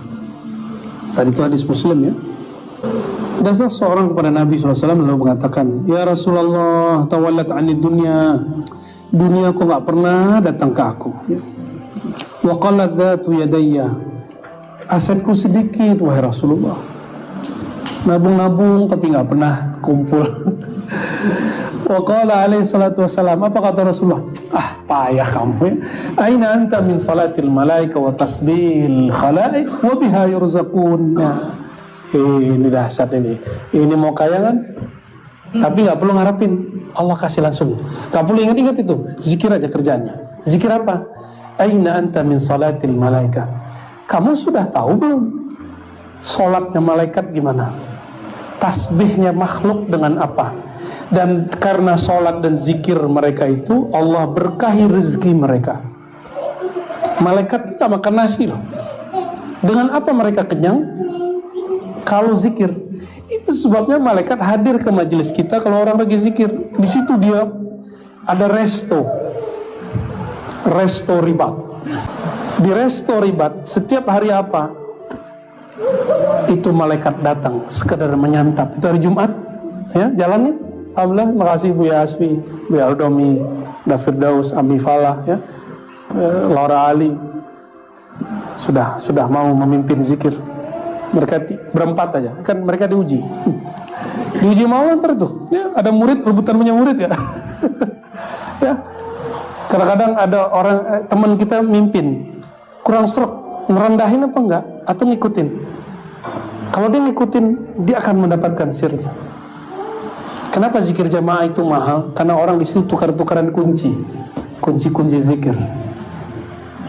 Tadi itu hadis Muslim ya. Ada seorang kepada Nabi SAW lalu mengatakan, ya Rasulullah, tawallat anid dunya, dunia kok gak pernah datang ke aku. Wa qalat dhatu yadayya, asetku sedikit wahai Rasulullah, nabung-nabung tapi gak pernah kumpul. Wa qala alaihi salatu wassalam, apa kata Rasulullah? Payah kamu ya. Aina anta min salatil malaika wa tasbihil khalaik wa biha yurzaqun. Ini dahsyat ini. Ini mau kaya kan? Tapi gak perlu ngarepin Allah kasih langsung. Gak perlu ingat-ingat itu. Zikir aja kerjaannya. Zikir apa? Aina anta min salatil malaika. Kamu sudah tahu belum salatnya malaikat gimana? Tasbihnya makhluk dengan apa? Dan karena salat dan zikir mereka itu, Allah berkahi rezeki mereka. Malaikat kita makan nasi loh. Dengan apa mereka kenyang? Kalau zikir. Itu sebabnya malaikat hadir ke majelis kita kalau orang lagi zikir. Di situ dia ada resto ribat. Di resto ribat setiap hari apa? Itu malaikat datang sekedar menyantap. Itu hari Jumat ya, jalannya. Alhamdulillah, makasih Bu Yasfi, Bu Aldomi, David Daus, Abi Falah ya, Laura Ali sudah mau memimpin zikir. Mereka berempat aja, kan mereka diuji malam ntar tuh ya, ada murid rebutan punya murid ya. Ya, kadang-kadang ada orang teman kita mimpin kurang serap, merendahin apa enggak atau ngikutin. Kalau dia ngikutin, dia akan mendapatkan sirnya. Kenapa zikir jamaah itu mahal? Karena orang di situ tukar-tukaran kunci zikir.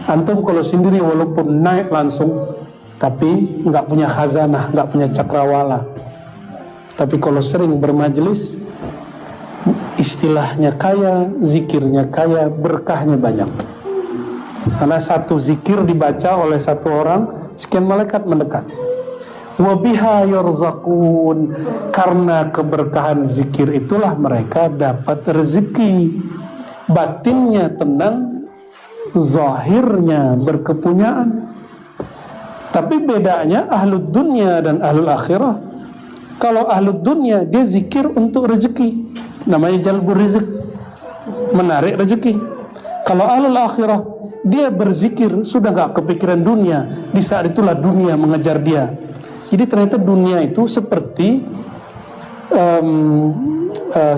Antum kalau sendiri walaupun naik langsung, tapi nggak punya khazanah, nggak punya cakrawala. Tapi kalau sering bermajelis, istilahnya kaya, zikirnya kaya, berkahnya banyak. Karena satu zikir dibaca oleh satu orang, sekian malaikat mendekat. Wabiha yurzaqun, karena keberkahan zikir itulah mereka dapat rezeki. Batinnya tenang, zahirnya berkepunyaan. Tapi bedanya ahlud dunya dan ahlul akhirah. Kalau ahlud dunya dia zikir untuk rezeki, namanya jalbur rizq, menarik rezeki. Kalau ahlul akhirah dia berzikir sudah gak kepikiran dunia, di saat itulah dunia mengejar dia. Jadi ternyata dunia itu seperti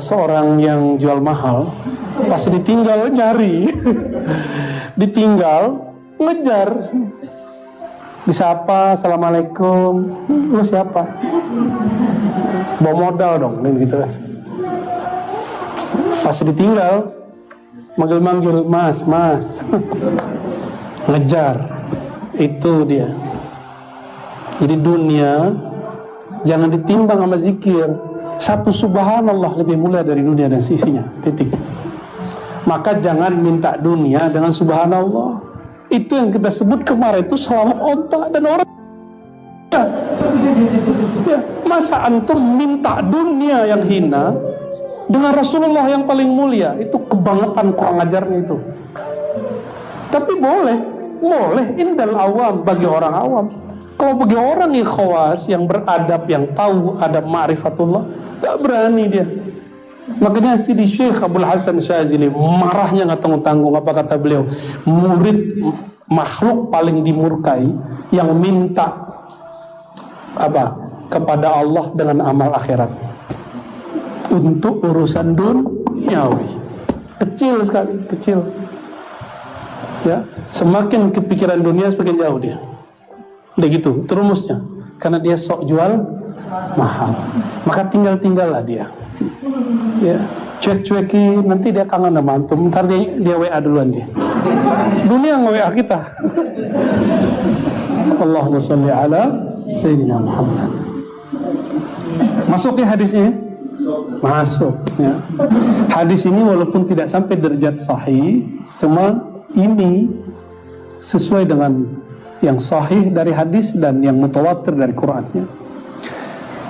seorang yang jual mahal, pas ditinggal nyari, ditinggal ngejar. Disapa, assalamualaikum, lu siapa? Bawa modal dong, gitu. Pas ditinggal, manggil-manggil, mas, ngejar. Itu dia. Jadi dunia jangan ditimbang sama zikir. Satu subhanallah lebih mulia dari dunia dan sisinya. Titik. Maka jangan minta dunia dengan subhanallah. Itu yang kita sebut kemarin itu selawat onta dan orang. Ya, masa antum minta dunia yang hina dengan Rasulullah yang paling mulia? Itu kebangetan kurang ajarnya itu. Tapi boleh indal awam, bagi orang awam. Kalau bagi orang yang khawas, yang beradab, yang tahu adab ma'rifatullah, tak berani dia. Makanya Sidi Syekh Abdul Hasan Syazili marahnya nggak tanggung-tanggung. Apa kata beliau? Murid makhluk paling dimurkai yang minta apa kepada Allah dengan amal akhirat untuk urusan duniawi. Kecil sekali, kecil. Ya, semakin kepikiran dunia semakin jauh dia. Udah gitu, itu rumusnya. Karena dia sok jual mahal, maka tinggal-tinggallah dia. Ya, cuek-cuekin, nanti dia kangen sama antum. Ntar dia WA duluan dia. Dunia nge-WA kita. Allahumma sholli ala Sayyidina Muhammad. Masuk ya hadisnya? Masuk ya. Hadis ini walaupun tidak sampai derajat sahih, cuma ini sesuai dengan yang sahih dari hadis dan yang mutawatir dari Qur'annya.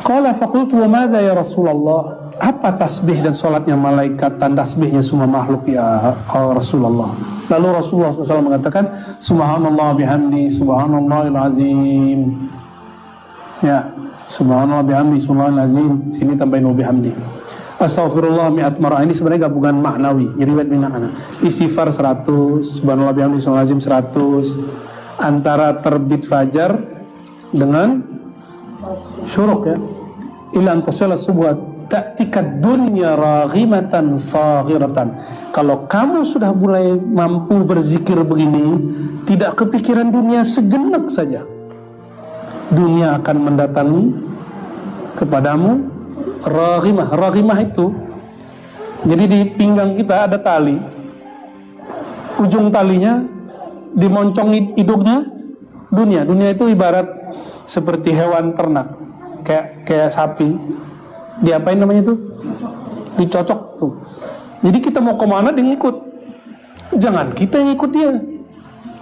Qala faqultu wa madza ya Rasulullah? Apa tasbih dan salatnya malaikat dan tasbihnya semua makhluk ya Rasulullah? Lalu Rasulullah SAW mengatakan subhanallah bihamdi subhanallahil azim. Ya, subhanallah bihamdi subhanallahil azim. Sini tambahin wa bihamdi. Astaghfirullah mi'at marah. Ini sebenarnya gabungan maknawi. Riwayat minana. Istighfar 100, subhanallah bihamdi subhanallahil azim 100. Antara terbit fajar dengan syuruk ya. Ila antasala subuhat ta'tikat dunya raghimatan saghiratan. Kalau kamu sudah mulai mampu berzikir begini, tidak kepikiran dunia sejenak saja, dunia akan mendatangi kepadamu. Raghimah itu jadi di pinggang kita ada tali, ujung talinya dimoncong hidungnya dunia. Dunia itu ibarat seperti hewan ternak, kayak sapi. Diapain namanya tuh? Dicocok tuh. Jadi kita mau kemana dia ngikut. Jangan kita yang ngikut dia.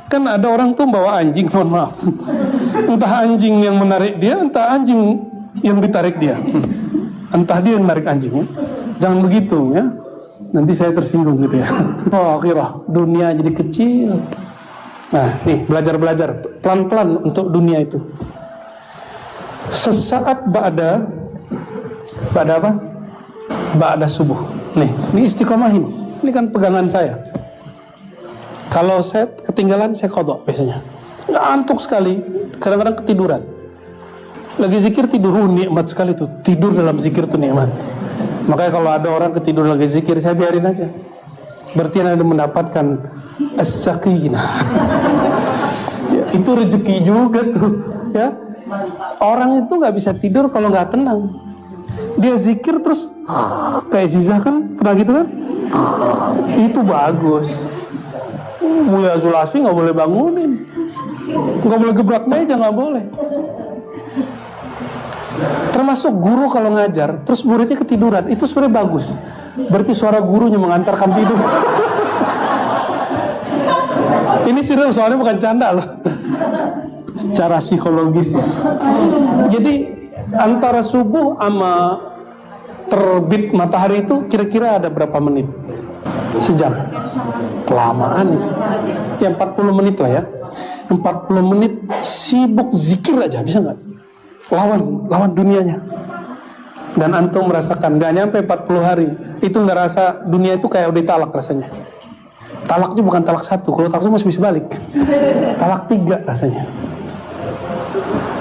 Kan ada orang tuh bawa anjing, mohon maaf. Entah anjing yang menarik dia, entah anjing yang ditarik dia. Entah dia yang menarik anjing. Jangan begitu ya. Nanti saya tersinggung gitu ya. Oh, akhirah dunia jadi kecil. Nah, nih belajar pelan-pelan untuk dunia itu. Sesaat ba'da apa? Ba'da subuh. Nih, ini istiqomahin. Ini kan pegangan saya. Kalau saya ketinggalan, saya qadha biasanya. Ngantuk sekali, kadang-kadang ketiduran. Lagi zikir tidur, nikmat sekali tuh. Tidur dalam zikir tuh nikmat. Makanya kalau ada orang ketidur lagi zikir, saya biarin aja. Berarti Anda mendapatkan as-sakinah. Ya, itu rezeki juga tuh, ya. Orang itu nggak bisa tidur kalau nggak tenang. Dia zikir terus kayak Zizah kan, pernah gitu kan? Itu bagus. Mulia Zulasi nggak boleh bangunin, nggak boleh gebrak meja, nggak boleh. Termasuk guru kalau ngajar, terus muridnya ketiduran, itu sebenarnya bagus. Berarti suara gurunya mengantarkan tidur. Ini serius, soalnya bukan canda loh. Secara psikologis ya. Jadi antara subuh sama terbit matahari itu kira-kira ada berapa menit? Sejam. Kelamaan itu. Ya 40 menit lah ya. 40 menit sibuk zikir aja, bisa nggak? Lawan dunianya. Dan antum merasakan gak nyampe 40 hari itu nggak rasa dunia itu kayak udah talak rasanya. Talaknya bukan talak 1, kalau talak 1 masih bisa balik. Talak 3 rasanya.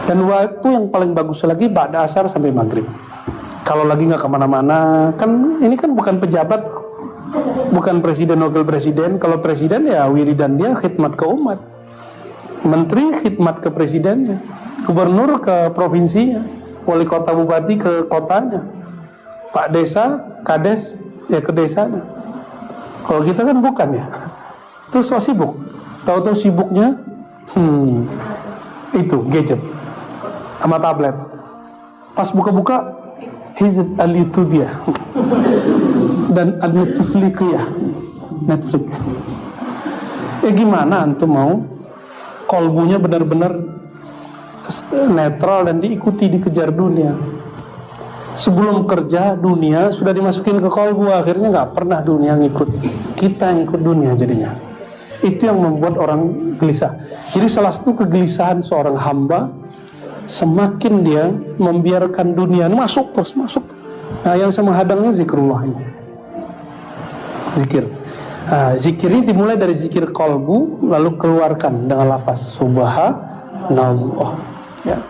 Dan waktu yang paling bagus lagi ba'da asar sampai maghrib. Kalau lagi nggak kemana-mana, kan ini kan bukan pejabat, bukan presiden wakil presiden. Kalau presiden ya wiridan dia khidmat ke umat, menteri khidmat ke presidennya, gubernur ke provinsinya, wali kota bupati ke kotanya, pak desa kades ya ke desanya. Kalau kita kan bukan ya. Terus so sibuk. Tahu-tahu sibuknya itu gadget sama tablet. Pas buka-buka Hizb al-Youtubiyah dan al-Netflixiyah. Netflix. Gimana antum mau kolbunya benar-benar netral dan diikuti, dikejar dunia? Sebelum kerja dunia sudah dimasukin ke kolbu, akhirnya nggak pernah dunia ngikut, kita yang ikut dunia jadinya. Itu yang membuat orang gelisah. Jadi salah satu kegelisahan seorang hamba, semakin dia membiarkan dunia masuk terus. Nah, yang sama hadangnya zikrullah ini. Zikir. Zikir ini dimulai dari zikir kolbu, lalu keluarkan dengan lafaz subhanallah. Ya.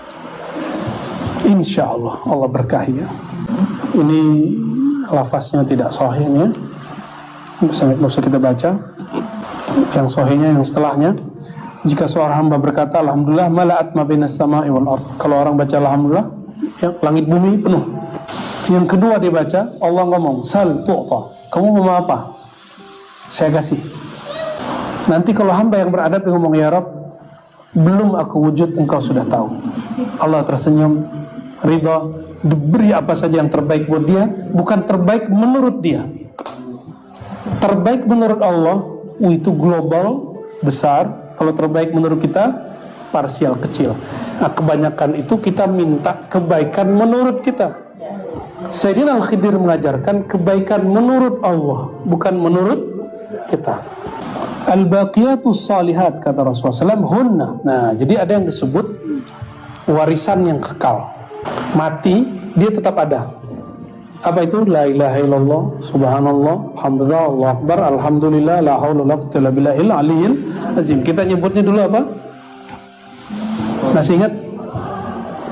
Insya Allah, Allah berkahi ya. Ini lafaznya tidak sahih ya. Nggak usah kita baca. Yang sahihnya yang setelahnya. Jika seorang hamba berkata alhamdulillah mala'at ma bainas sama'i wal ard. Kalau orang baca alhamdulillah, ya, langit bumi penuh. Yang kedua dia baca, Allah ngomong sal tu'ta. Kamu mau apa? Saya kasih. Nanti kalau hamba yang beradab yang ngomong ya Rabb, belum aku wujud, engkau sudah tahu. Allah tersenyum, ridha, diberi apa saja yang terbaik buat dia, bukan terbaik menurut dia. Terbaik menurut Allah itu global, besar. Kalau terbaik menurut kita parsial, kecil. Nah, kebanyakan itu kita minta kebaikan menurut kita. Sayyidina Al-Khidir mengajarkan kebaikan menurut Allah, bukan menurut kita. Al-baqiyatus salihat kata Rasulullah SAW, hunna. Nah, jadi ada yang disebut warisan yang kekal. Mati dia tetap ada. Apa itu? La ilaha illallah, subhanallah, alhamdulillah, Allahu akbar, alhamdulillah, la haula wala quwwata illa billahil aliyyil azim. Kita nyebutnya dulu apa? Masih ingat?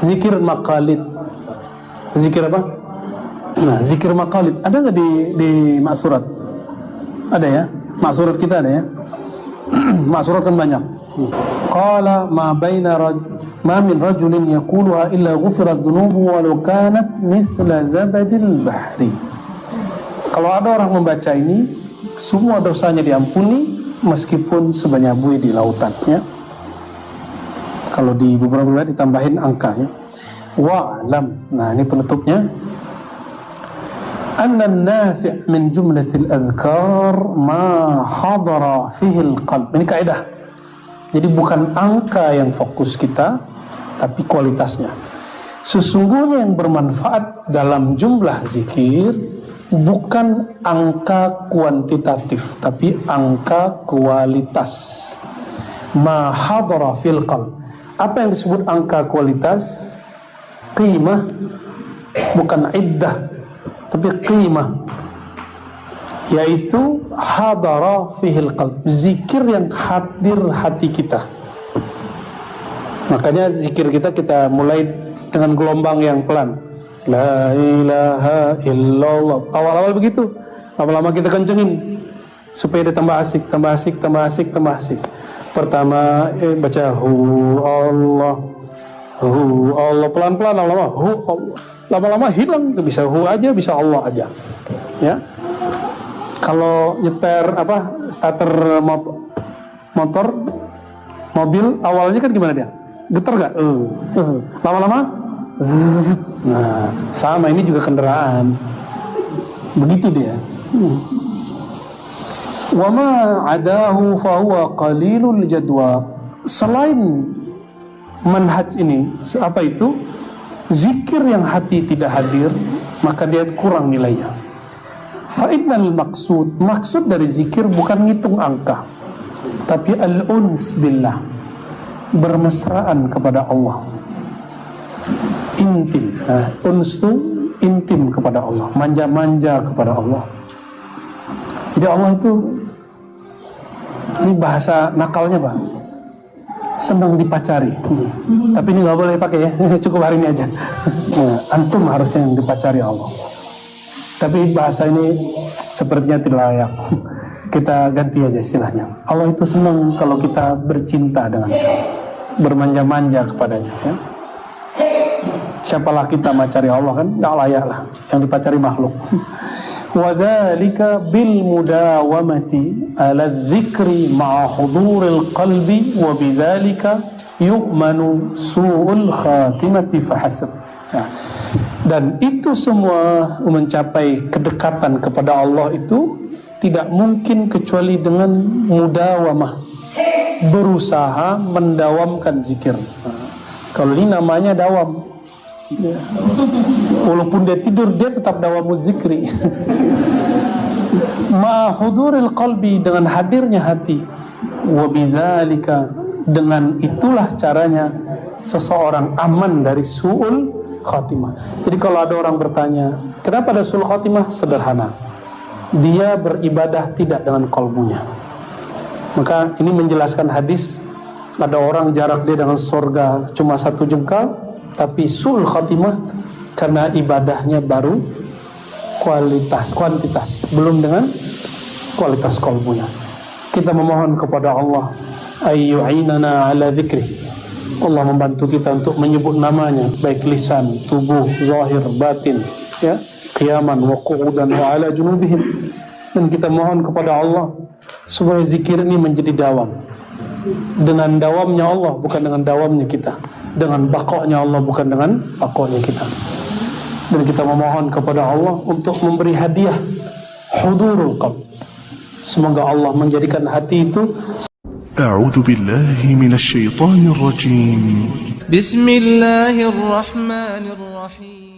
Zikir maqalid. Zikir apa? Nah, zikir maqalid. Ada nggak di maksurat? Ada ya? Maksurat kita ada ya? Maksurat kan banyak. Qala ma min rajulin yaquluha illa ghufirat dhunubu walau kanat mithla zabadil bahri. Kalau ada orang membaca ini, semua dosanya diampuni meskipun sebanyak buih di lautan ya. Kalau di beberapa riwayat ditambahin angkanya. Wa'lam. Nah, ini penutupnya. Anna an-nafi' min jumlatil adhkar ma hadara fihi al-qalb. Ini kaidah. Jadi bukan angka yang fokus kita, tapi kualitasnya. Sesungguhnya yang bermanfaat dalam jumlah zikir bukan angka kuantitatif, tapi angka kualitas. Ma hadara fil qalb. Apa yang disebut angka kualitas? Qimah, bukan iddah, tapi qimah, yaitu hadara fihil qalb, zikir yang hadir hati kita. Makanya zikir kita mulai dengan gelombang yang pelan. La ilaha illallah. Awal-awal begitu, lama-lama kita kencengin supaya dia tambah asik. Pertama baca hu Allah, pelan-pelan, lama-lama hu Allah. Lama-lama hilang, bisa hu aja, bisa Allah aja. Ya. Kalau nyeter starter motor mobil awalnya kan gimana dia? Getar gak? Lama-lama nah, sama ini juga kendaraan. Begitu dia. Wa ma adahu fa huwa qalilul jadwa. Selain manhaj ini, apa itu? Zikir yang hati tidak hadir, maka dia kurang nilainya. Fa'innal maksud dari zikir bukan ngitung angka, tapi al-uns billah, bermesraan kepada Allah. Intim. Nah, uns itu intim kepada Allah, manja-manja kepada Allah. Jadi Allah itu, ini bahasa nakalnya Pak, senang dipacari. Tapi ini nggak boleh pakai ya, cukup hari ini aja. Nah, antum harusnya yang dipacari Allah. Tapi bahasa ini sepertinya tidak layak. Kita ganti aja istilahnya. Allah itu senang kalau kita bercinta dengannya, bermanja-manja kepadanya ya. Siapalah kita mencari Allah kan? Nggak layak lah. Yang dipacari makhluk. Wadzalika bil mudawamati ala dzikri ma'a huduril qalbi wa bidzalika yu'manu su'ul khatimati fahasab. Dan itu semua mencapai kedekatan kepada Allah itu tidak mungkin kecuali dengan mudawamah, berusaha mendawamkan zikir. Kalau ini namanya dawam, walaupun dia tidur dia tetap dawamu zikri. Ma'huduril qalbi, dengan hadirnya hati. Wa bidzalika, dengan itulah caranya seseorang aman dari su'ul khatimah. Jadi kalau ada orang bertanya, kenapa ada su'ul khatimah? Sederhana, dia beribadah tidak dengan kalbunya. Maka ini menjelaskan hadis, ada orang jarak dia dengan surga cuma 1 jengkal, tapi su'ul khatimah karena ibadahnya baru kuantitas, belum dengan kualitas kalbunya. Kita memohon kepada Allah ayyu'inana ala dzikri. Allah membantu kita untuk menyebut namanya, baik lisan, tubuh, zahir, batin, ya, qiyaman wa qu'udan wa ala junubihim. Dan kita mohon kepada Allah supaya zikir ini menjadi dawam. Dengan dawamnya Allah, bukan dengan dawamnya kita. Dengan baqa'nya Allah, bukan dengan baqa'nya kita. Dan kita memohon kepada Allah untuk memberi hadiah hudurul qalb. Semoga Allah menjadikan hati itu. أعوذ بالله من الشيطان الرجيم. بسم الله الرحمن الرحيم.